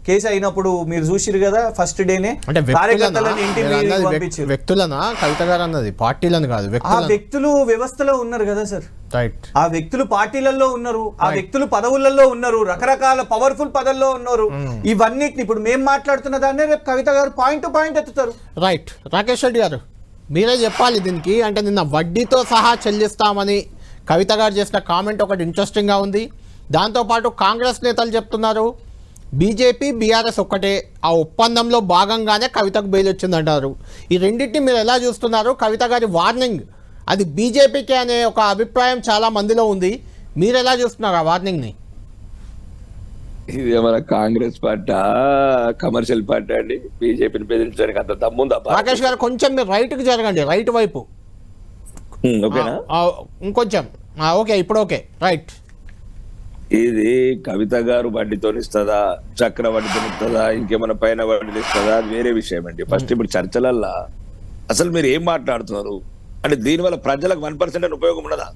కేసు అయినప్పుడు మీరు చూసిరు కదా ఫస్ట్ డేనే అంటే కార్యకర్తలను ఇంటి మీదకి పంపించారు. వ్యక్తులనా కవిత గారు అన్నది, పార్టీలను కాదు, ఆ వ్యక్తులు వ్యవస్థలో ఉన్నారు కదా సార్, రైట్. ఆ వ్యక్తులు పార్టీలలో ఉన్నారు, ఆ వ్యక్తులు పదవులలో ఉన్నారు, రకరకాల పవర్ఫుల్ పదవుల్లో ఉన్నారు. ఇవన్నిటిని ఇప్పుడు మేము మాట్లాడుతున్న దాన్నే రేపు కవిత గారు పాయింట్ టు పాయింట్ ఎత్తుతారు. రైట్. రాకేష్ రెడ్డి గారు మీరే చెప్పాలి దీనికి. అంటే నిన్న వడ్డీతో సహా చెల్లిస్తామని కవిత గారు చేసిన కామెంట్ ఒకటి ఇంట్రెస్టింగ్గా ఉంది. దాంతోపాటు కాంగ్రెస్ నేతలు చెప్తున్నారు బీజేపీ బీఆర్ఎస్ ఒక్కటే, ఆ ఒప్పందంలో భాగంగానే కవితకు బెయిల్ వచ్చిందంటారు. ఈ రెండింటిని మీరు ఎలా చూస్తున్నారు? కవిత గారి వార్నింగ్ అది బీజేపీకి అనే ఒక అభిప్రాయం చాలా మందిలో ఉంది. మీరు ఎలా చూస్తున్నారు ఆ వార్నింగ్ని? ఇది మన కాంగ్రెస్ పార్టీ కమర్షియల్ పార్టీ అండి? బీజేపీని బెదిరించడానికి అంత దమ్ముందా? రాకేష్ గారు కొంచెం మీరు రైట్కి జరగండి, రైట్ వైపు. ఓకేనా? ఇంకొంచెం ఓకే, ఇప్పుడు ఓకే, రైట్. ఇది కవిత గారు వడ్డీతో ఇస్తుందా, చక్ర వడ్డీతో ఇస్తుందా, ఇంకేమైనా పైన వడ్డీలు ఇస్తుందా, అది వేరే విషయం అండి. ఫస్ట్ ఇప్పుడు చర్చలల్లా అసలు మీరు ఏం మాట్లాడుతున్నారు అంటే దీనివల్ల ప్రజలకు 1% అని ఉపయోగం ఉన్నదా?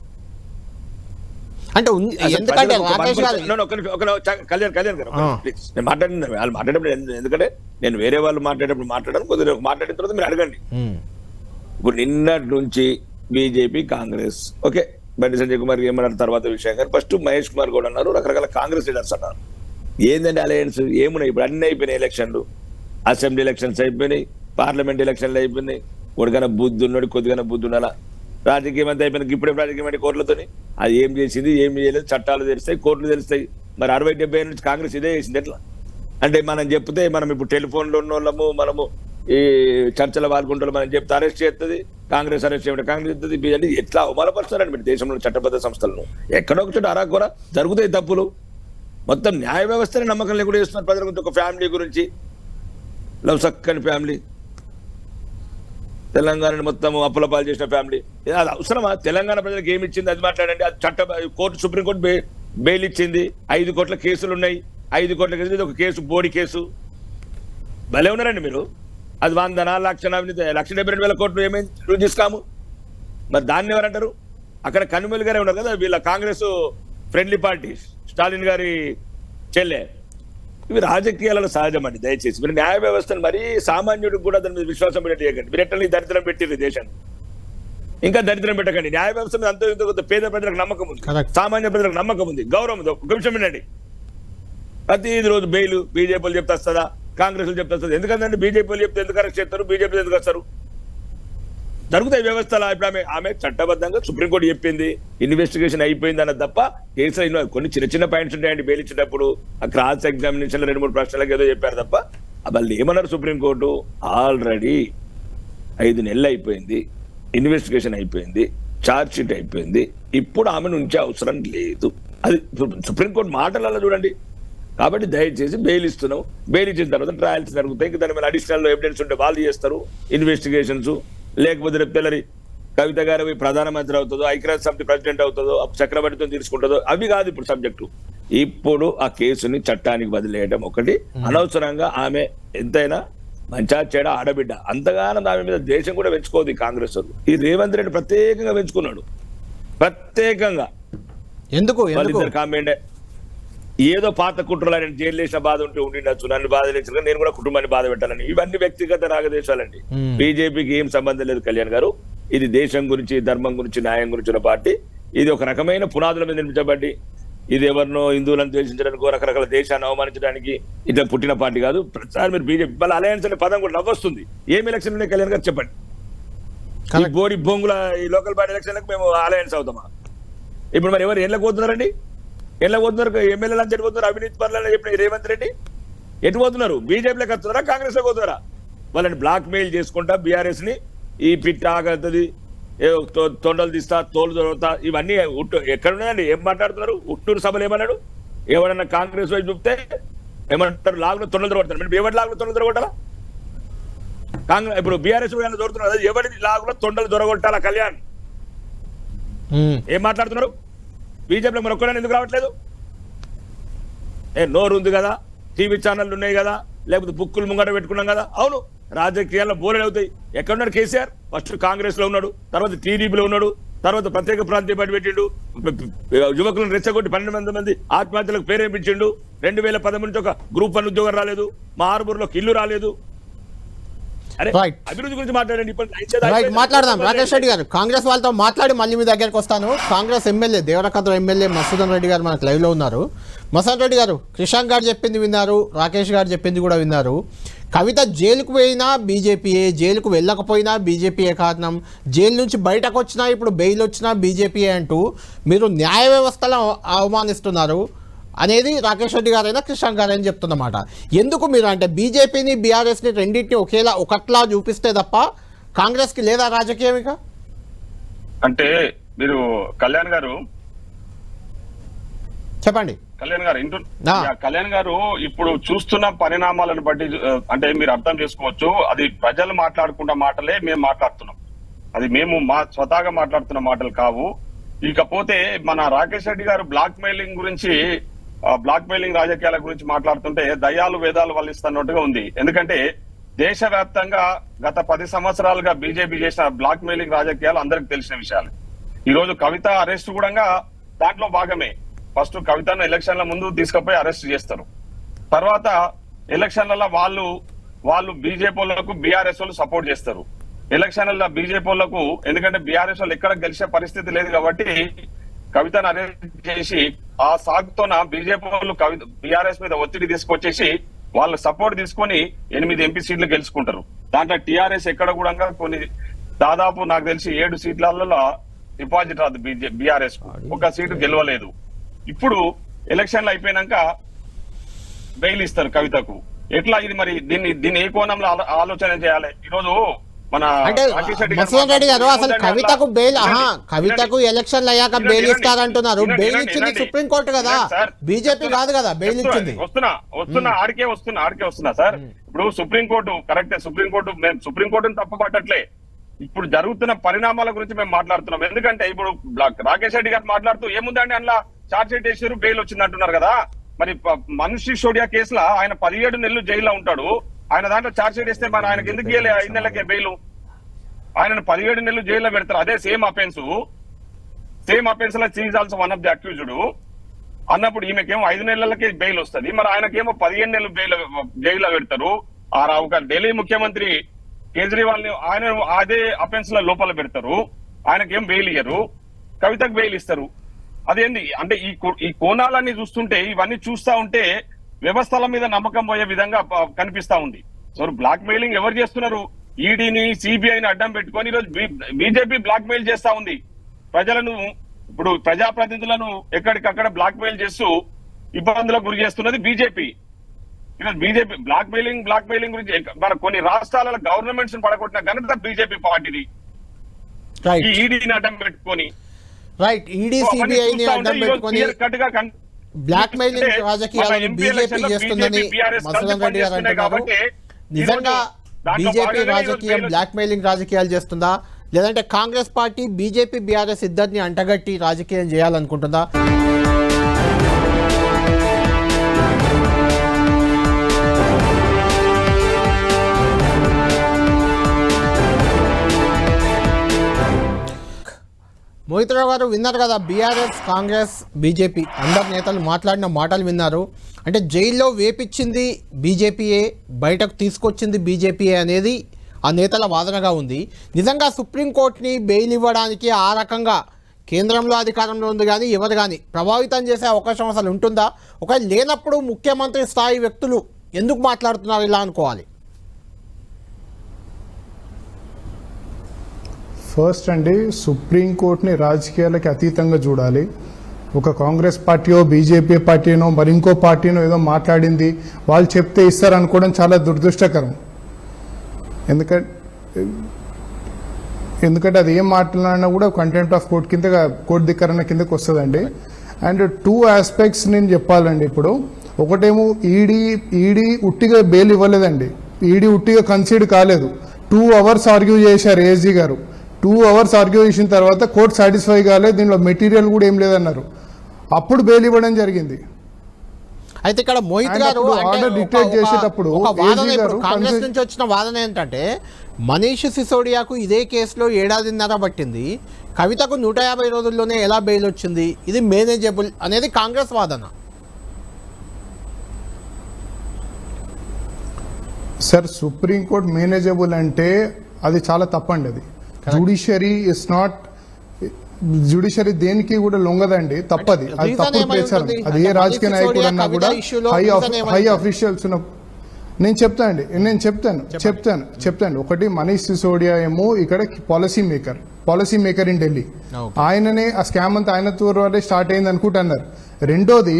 అంటే ఎందుకంటే కళ్యాణ్ గారు నేను మాట్లాడింది వాళ్ళు మాట్లాడేటప్పుడు ఎందుకంటే నేను వేరే వాళ్ళు మాట్లాడేటప్పుడు మాట్లాడాను, కొద్దిగా మాట్లాడిన తర్వాత మీరు అడగండి. ఇప్పుడు నిన్నటి నుంచి బీజేపీ కాంగ్రెస్ ఓకే, బండి సంజయ్ కుమార్ ఏమన్నారు తర్వాత విషయం, కానీ ఫస్ట్ మహేష్ కుమార్ కూడా అన్నారు, రకరకాల కాంగ్రెస్ లీడర్స్ అన్నారు. ఏంటంటే అలయన్స్ ఏమున్నాయి? ఇప్పుడు అన్ని అయిపోయినాయి, ఎలక్షన్లు, అసెంబ్లీ ఎలక్షన్స్ అయిపోయినాయి, పార్లమెంట్ ఎలక్షన్లు అయిపోయినాయి. కొడుకైనా బుద్ధి ఉన్నాడు, కొద్దిగా బుద్ధి ఉండాలా. రాజకీయం అంతా అయిపోయినాయి, ఇప్పుడే రాజకీయం అంటే కోర్టులతోని అది ఏం చేసింది ఏం చేయలేదు, చట్టాలు తెలుస్తాయి, కోర్టులు తెలుస్తాయి. మరి 60-70 నుంచి కాంగ్రెస్ ఇదే చేసింది. ఎట్లా అంటే మనం చెప్తే మనం ఇప్పుడు టెలిఫోన్లో ఉన్న వాళ్ళము, మనము ఈ చర్చల పాల్గొంటారు, మనం చెప్తే అరెస్ట్ చేస్తుంది, కాంగ్రెస్ అరెస్ట్ చేయడం కాంగ్రెస్ చేస్తుంది, బీజేపీ ఎట్లా అవమానపరుస్తారండి మీరు దేశంలో చట్టబద్ధ సంస్థలను. ఎక్కడో ఒక చోట అరాకొర జరుగుతాయి తప్పులు. మొత్తం న్యాయ వ్యవస్థనే నమ్మకం లేకుండా చేస్తున్నారు ప్రజల గురించి. ఒక ఫ్యామిలీ గురించి, లవ్ సక్కని ఫ్యామిలీ, తెలంగాణని మొత్తం అప్పులపాలు చేసిన ఫ్యామిలీ, అది అవసరమా? తెలంగాణ ప్రజలకు ఏమి ఇచ్చింది అది మాట్లాడండి. అది కోర్టు సుప్రీంకోర్టు బెయిల్ ఇచ్చింది, 5 కోట్ల కేసులు ఉన్నాయి, 5 కోట్ల కేసులు, ఒక కేసు బోడి కేసు. భలే ఉన్నారండి మీరు. అది 1,72,000 కోట్లు ఏమేమి రుజువు చేసుకోము. మరి దాన్ని ఎవరంటారు? అక్కడ కనుమూలి గారే ఉన్నారు కదా, వీళ్ళ కాంగ్రెస్ ఫ్రెండ్లీ పార్టీ, స్టాలిన్ గారి చెల్లె. ఇవి రాజకీయాలలో సహజం అండి. దయచేసి మీరు న్యాయ వ్యవస్థను మరీ సామాన్యుడికి కూడా దాని మీద విశ్వాసం పెట్టేట్టు చేయకండి. మీరు ఎట్లా దరిద్రం పెట్టిర్రు దేశాన్ని, ఇంకా దరిద్రం పెట్టకండి. న్యాయ వ్యవస్థ మీద అంత కొంత పేద ప్రజలకు నమ్మకం ఉంది, సామాన్య ప్రజలకు నమ్మకం ఉంది, గౌరవం ఉంది. ఒక నిమిషం వినండి. ప్రతి రోజు బెయిల్ బీజేపీలు చెప్తే వస్తుందా, కాంగ్రెస్లు చెప్తే వస్తుంది? ఎందుకంటే బీజేపీలు చెప్తే ఎందుకు అరెస్ట్ చేస్తారు, బీజేపీలు ఎందుకు వస్తారు? జరుగుతాయి వ్యవస్థలో. ఇప్పుడు ఆమె చట్టబద్ధంగా సుప్రీంకోర్టు చెప్పింది, ఇన్వెస్టిగేషన్ అయిపోయింది అన్నది తప్ప కేసులో కొన్ని చిన్న పాయింట్స్ ఉంటాయండి. బెయిల్ ఇచ్చేటప్పుడు ఆ క్రాస్ ఎగ్జామినేషన్ 2-3 ప్రశ్నలకు ఏదో చెప్పారు తప్ప వాళ్ళు ఏమన్నారు? సుప్రీంకోర్టు ఆల్రెడీ 5 నెలలు అయిపోయింది, ఇన్వెస్టిగేషన్ అయిపోయింది, ఛార్జ్ షీట్ అయిపోయింది, ఇప్పుడు ఆమెను ఉంచే అవసరం లేదు. అది సుప్రీంకోర్టు మాటలలో చూడండి. కాబట్టి దయచేసి బెయిల్ ఇస్తున్నాం, బెయిల్ ఇచ్చిన తర్వాత ట్రయల్స్ జరుగుతాయి, ఇంకా దాని మీద అడిషనల్ ఎవిడెన్స్ ఉంటే వాళ్ళు చేస్తారు ఇన్వెస్టిగేషన్స్. లేకపోతే రేపు తెల్లరి కవిత గారు ప్రధానమంత్రి అవుతుందో, ఐక్యరాజ్య సమితి ప్రెసిడెంట్ అవుతుందో, చక్రవర్తితో తీసుకుంటుందో, అవి కాదు ఇప్పుడు సబ్జెక్టు. ఇప్పుడు ఆ కేసుని చట్టానికి వదిలేయడం ఒకటి. అనవసరంగా ఆమె ఎంతైనా మంచా చెడ ఆడబిడ్డ, అంతగానో ఆమె మీద దేశం కూడా పెంచుకోదు ఈ కాంగ్రెస్. ఈ రేవంత్ రెడ్డి ప్రత్యేకంగా పెంచుకున్నాడు, ప్రత్యేకంగా. ఎందుకు కామెంట్ ఏదో పాత కుట్రలు ఆయన జైలు వేసిన బాధ ఉంటే ఉండిండొచ్చు, నన్ను బాధ లేచిన నేను కూడా కుటుంబాన్ని బాధ పెట్టాలని. ఇవన్నీ వ్యక్తిగత రాగదేశాలండి. బీజేపీకి ఏం సంబంధం లేదు కళ్యాణ్ గారు. ఇది దేశం గురించి, ధర్మం గురించి, న్యాయం గురించి ఉన్న పార్టీ. ఇది ఒక రకమైన పునాదుల మీద నిర్మించబడి, ఇది ఎవరినో హిందువులను ద్వేషించడానికి, రకరకాల దేశాన్ని అవమానించడానికి ఇట్లా పుట్టిన పార్టీ కాదు. ప్రతిసారి మీరు బీజేపీ వాళ్ళ అలయన్స్ అనే పదం కూడా నవ్వొస్తుంది. ఏం ఎలక్షన్ ఉన్నాయి కళ్యాణ్ గారు చెప్పండి? ఈ బోడి బొంగుల ఈ లోకల్ బాడీ ఎలక్షన్లకు మేము అలయన్స్ అవుతామా? ఇప్పుడు మరి ఎవరు ఎట్లా పోతున్నారండి? ఎట్లా పోతున్నారు? ఎమ్మెల్యేలు అంతా ఎటు అవినీతి పనులని చెప్పిన రేవంత్ రెడ్డి ఎటు పోతున్నారు? బీజేపీలోకి వస్తున్నారా, కాంగ్రెస్ లో పోతున్నారా? వాళ్ళని బ్లాక్ మెయిల్ చేసుకుంటా బీఆర్ఎస్ ని ఈ పిట్ట ఆగలుతుంది, తొండలు తీస్తా, తోలు దొరుకుతా, ఇవన్నీ ఎక్కడున్నాయండి? ఏం మాట్లాడుతున్నారు? ఉట్టూరు సభలు ఏమన్నాడు? ఎవడన్నా కాంగ్రెస్ వైపు చూపితే ఏమంటారు? లాగులో తొండలు దొరకొడతారు. మీరు ఎవరి లాగులో తొండలు దొరకొట్టాలా? కాంగ్రెస్ ఇప్పుడు బీఆర్ఎస్ దొరుకుతున్నారు కదా, ఎవరి లాగులో తొండలు దొరకొట్టాలా? కళ్యాణ్ ఏం మాట్లాడుతున్నారు? బీజేపీలో మరి ఒక్కడని ఎందుకు రావట్లేదు? నోరు ఉంది కదా, టీవీ ఛానళ్ళు ఉన్నాయి కదా, లేకపోతే బుక్కులు ముంగట పెట్టుకున్నాం కదా. అవును, రాజకీయాల్లో బోలెడు అవుతాయి. ఎక్కడున్నాడు కేసీఆర్? ఫస్ట్ కాంగ్రెస్ లో ఉన్నాడు, తర్వాత టీడీపీలో ఉన్నాడు, తర్వాత ప్రత్యేక ప్రాంతీయ బడి పెట్టిండు, యువకులను రెచ్చగొట్టి 12 మంది ఆత్మహత్యలకు ప్రేరేపించిండు. 2013 నుంచి ఒక గ్రూప్ 1 ఉద్యోగం రాలేదు, మా ఆరుమూరులోకి ఇల్లు రాలేదు. అరే Right. అభివృద్ధి గురించి మాట్లాడండి. రైట్, మాట్లాడదాం. రాకేష్ రెడ్డి గారు, కాంగ్రెస్ వాళ్ళతో మాట్లాడి మళ్ళీ మీ దగ్గరికి వస్తాను. కాంగ్రెస్ ఎమ్మెల్యే దేవరకద్ర ఎమ్మెల్యే మసూదన్ రెడ్డి గారు మనకు లైవ్లో ఉన్నారు. మసూదన్ రెడ్డి గారు, క్రిషాంక్ గారు చెప్పింది విన్నారు, రాకేష్ గారు చెప్పింది కూడా విన్నారు. కవిత జైలుకు పోయినా బీజేపీయే, జైలుకు వెళ్ళకపోయినా బీజేపీయే కారణం, జైలు నుంచి బయటకు వచ్చినా ఇప్పుడు బెయిల్ వచ్చినా బీజేపీయే అంటూ మీరు న్యాయ వ్యవస్థలో అవమానిస్తున్నారు అనేది రాకేష్ రెడ్డి గారైనా క్రిషాంక్ గారైనా చెప్తున్నమాట. ఎందుకు మీరు అంటే బీజేపీని బీఆర్ఎస్ని రెండింటిని ఒకట్లా చూపిస్తే తప్ప కాంగ్రెస్కి లేదా రాజకీయం ఇక? అంటే మీరు కళ్యాణ్ గారు చెప్పండి. కళ్యాణ్ గారు ఇప్పుడు చూస్తున్న పరిణామాలను బట్టి అంటే మీరు అర్థం చేసుకోవచ్చు, అది ప్రజలు మాట్లాడుకున్న మాటలే మేము మాట్లాడుతున్నాం, అది మేము స్వతహాగా మాట్లాడుతున్న మాటలు కావు. ఇకపోతే మన రాకేష్ రెడ్డి గారు బ్లాక్ మెయిలింగ్ గురించి, బ్లాక్ మెయిలింగ్ రాజకీయాల గురించి మాట్లాడుతుంటే దయ్యాలు వేదాలు వల్లిస్తున్నట్టుగా ఉంది. ఎందుకంటే దేశవ్యాప్తంగా గత 10 సంవత్సరాలుగా బీజేపీ చేసిన బ్లాక్ మెయిలింగ్ రాజకీయాలు అందరికి తెలిసిన విషయాలు. ఈ రోజు కవిత అరెస్ట్ కూడా దాంట్లో భాగమే. ఫస్ట్ కవితను ఎలక్షన్ల ముందు తీసుకుపోయి అరెస్ట్ చేస్తారు, తర్వాత ఎలక్షన్లలో వాళ్ళు బీజేపీ వాళ్ళకు బీఆర్ఎస్ వాళ్ళు సపోర్ట్ చేస్తారు. ఎలక్షన్లలో బీజేపీ వాళ్ళకు, ఎందుకంటే బీఆర్ఎస్ వాళ్ళు ఎక్కడ గెలిచే పరిస్థితి లేదు కాబట్టి కవితను అరెస్ట్ చేసి ఆ సాగుతోన బీజేపీ వాళ్ళు బీఆర్ఎస్ మీద ఒత్తిడి తీసుకొచ్చేసి వాళ్ళ సపోర్ట్ తీసుకొని 8 ఎంపీ సీట్లు గెలుచుకుంటారు. దాంట్లో టీఆర్ఎస్ ఎక్కడ కూడా కొన్ని దాదాపు నాకు తెలిసి 7 సీట్లలో డిపాజిట్ రాదు బీఆర్ఎస్, ఒక సీటు గెలవలేదు. ఇప్పుడు ఎలక్షన్లు అయిపోయినాక బెయిల్ ఇస్తారు కవితకు. ఎట్లా ఇది మరి దీన్ని ఏ కోణంలో ఆలోచన చేయాలి? ఈరోజు మన అంటే మసూదన్ రెడ్డి గారు, అసలు కవితకు బెయిల్, కవితకు ఎలక్షన్లు అయ్యాక బెయిల్ ఇస్తారంటున్నారు. బెయిల్ ఇచ్చింది సుప్రీంకోర్టు కదా, బీజేపీ కాదు కదా బెయిల్ ఇచ్చింది. ఆడికే వస్తున్నా సార్. ఇప్పుడు సుప్రీంకోర్టు కరెక్టే, సుప్రీంకోర్టును తప్పుపట్టట్లే, ఇప్పుడు జరుగుతున్న పరిణామాల గురించి మేము మాట్లాడుతున్నాం. ఎందుకంటే ఇప్పుడు రాకేష్ రెడ్డి గారు మాట్లాడుతూ ఏముందండి అందులో చార్జ్ షీట్ వేసారు, బెయిల్ వచ్చింది అంటున్నారు కదా. మరి మనీష్ సిసోడియా కేసులో ఆయన 17 నెలలు జైల్లో ఉంటాడు, ఆయన దాంట్లో చార్జ్ షీట్ వేస్తే మరి ఆయనకి ఎందుకు 5 నెలలకే బెయిల్? ఆయనను 17 నెలలు జైల్లో పెడతారు. అదే సేమ్ అఫెన్స్ లో she also one of the accused అన్నప్పుడు ఈమెకేమో 5 నెలలకే బెయిల్ వస్తుంది, మరి ఆయనకేమో 15 నెలలు జైల్లో పెడతారు. ఒక ఢిల్లీ ముఖ్యమంత్రి కేజ్రీవాల్ ని ఆయన అదే అఫెన్స్ లో లోపల పెడతారు, ఆయనకేం బెయిల్ ఇయ్యరు, కవితకు బెయిల్ ఇస్తారు. అదేంది అంటే ఈ కోణాలన్నీ చూస్తుంటే, ఇవన్నీ చూస్తా ఉంటే వ్యవస్థల మీద నమ్మకం పోయే విధంగా కనిపిస్తా ఉంది. సో బ్లాక్ మెయిలింగ్ ఎవరు చేస్తున్నారు? ఈడీని సిబిఐని అడ్డం పెట్టుకొని ఈరోజు బీజేపీ బ్లాక్ మెయిల్ చేస్తా ఉంది ప్రజలను. ఇప్పుడు ప్రజాప్రతినిధులను ఎక్కడికక్కడ బ్లాక్ మెయిల్ చేస్తూ ఇబ్బందులకు గురి చేస్తున్నది బీజేపీ. ఈరోజు బీజేపీ బ్లాక్ మెయిలింగ్ గురించి మన కొన్ని రాష్ట్రాల గవర్నమెంట్స్ పడగొట్టిన ఘనత బీజేపీ పార్టీది. ఈ ఈడీని అడ్డం పెట్టుకొని, రైట్, ఈడీ సిబిఐని అడ్డం పెట్టుకొని బ్లాక్ మెయిలింగ్ రాజకీయాలను బీజేపీ చేస్తుందని మసూదన్ రెడ్డి గారు అంటున్నారు. నిజంగా బీజేపీ రాజకీయం బ్లాక్ మెయిలింగ్ రాజకీయాలు చేస్తుందా, లేదంటే కాంగ్రెస్ పార్టీ బీజేపీ బీఆర్ఎస్ ఇద్దరిని అంటగట్టి రాజకీయం చేయాలనుకుంటుందా? మోహిత్రావు గారు విన్నారు కదా, బీఆర్ఎస్ కాంగ్రెస్ బీజేపీ అందరు నేతలు మాట్లాడిన మాటలు విన్నారు. అంటే జైల్లో వేపించింది బీజేపీయే, బయటకు తీసుకొచ్చింది బీజేపీయే అనేది ఆ నేతల వాదనగా ఉంది. నిజంగా సుప్రీంకోర్టుని బెయిల్ ఇవ్వడానికి ఆ రకంగా కేంద్రంలో అధికారంలో ఉంది కానీ ఎవరు కానీ ప్రభావితం చేసే అవకాశం అసలు ఉంటుందా? ఒకవేళ లేనప్పుడు ముఖ్యమంత్రి స్థాయి వ్యక్తులు ఎందుకు మాట్లాడుతున్నారు ఇలా అనుకోవాలి. ఫస్ట్ అండి, సుప్రీంకోర్టుని రాజకీయాలకి అతీతంగా చూడాలి. ఒక కాంగ్రెస్ పార్టీయో బీజేపీ పార్టీనో మరి ఇంకో పార్టీనో ఏదో మాట్లాడింది వాళ్ళు చెప్తే ఇస్తారనుకోవడం చాలా దురదృష్టకరం. ఎందుకంటే అది ఏం మాట్లాడినా కూడా కంటెంప్ట్ ఆఫ్ కోర్ట్ కింద, కోర్టు ధిక్కరణ కిందకి వస్తుందండి. అండ్ 2 ఆస్పెక్ట్స్ నేను చెప్పాలండి. ఇప్పుడు ఒకటేమో ఈడీ ఉట్టిగా బెయిల్ ఇవ్వలేదండి, ఈడీ ఉట్టిగా కన్సీడ్ కాలేదు. 2 అవర్స్ ఆర్గ్యూ చేశారు ఏఎస్జీ గారు. 2 అవర్స్ ఆర్గ్యూ చేసిన తర్వాత కోర్టు సాటిస్ఫై కాలేదు, దీనిలో మెటీరియల్ కూడా ఏం లేదన్నారు, అప్పుడు బెయిల్ ఇవ్వడం జరిగింది. అయితే ఇక్కడ మోహిత్ And గారు అప్పుడు అంటే order dictate చేసేటప్పుడు ఒక వాదన AG ఇప్పుడు గారు కాంగ్రెస్ concession- నుంచి వచ్చిన వాదన ఏంటంటే మనీష్ సిసోడియాకు ఇదే కేసులో 1.5 ఏడాదిన్నర పట్టింది, కవితకు 150 రోజుల్లోనే ఎలా బెయిల్ వచ్చింది, ఇది మేనేజబుల్ అనేది కాంగ్రెస్ వాదన. సార్ సుప్రీంకోర్టు మేనేజబుల్ అంటే అది చాలా తప్పండి. అది జుడిషియరీ ఇస్ నాట్, జుడిషియరీ దేనికి కూడా లొంగదండి, తప్పది. అది reason తప్పుడు ఏమై ప్రచారం. ఉంటుంది? అది ఏ అంటే రాజకీయ మనీష్ నాయకుడు సిసోడియా అన్నా కూడా కవిత issue లో హై reason ఏమై హై ఉంటుంది? అఫీషియల్స్ ఉన్న నేను చెప్తాను. ఒకటి మనీష్ సిసోడియా ఏమో ఇక్కడ policy maker in Delhi. Okay. ఆయననే ఆ స్కామ్ అంతా ఆయన వల్లే స్టార్ట్ అయింది అనుకుంటున్నారు. రెండోది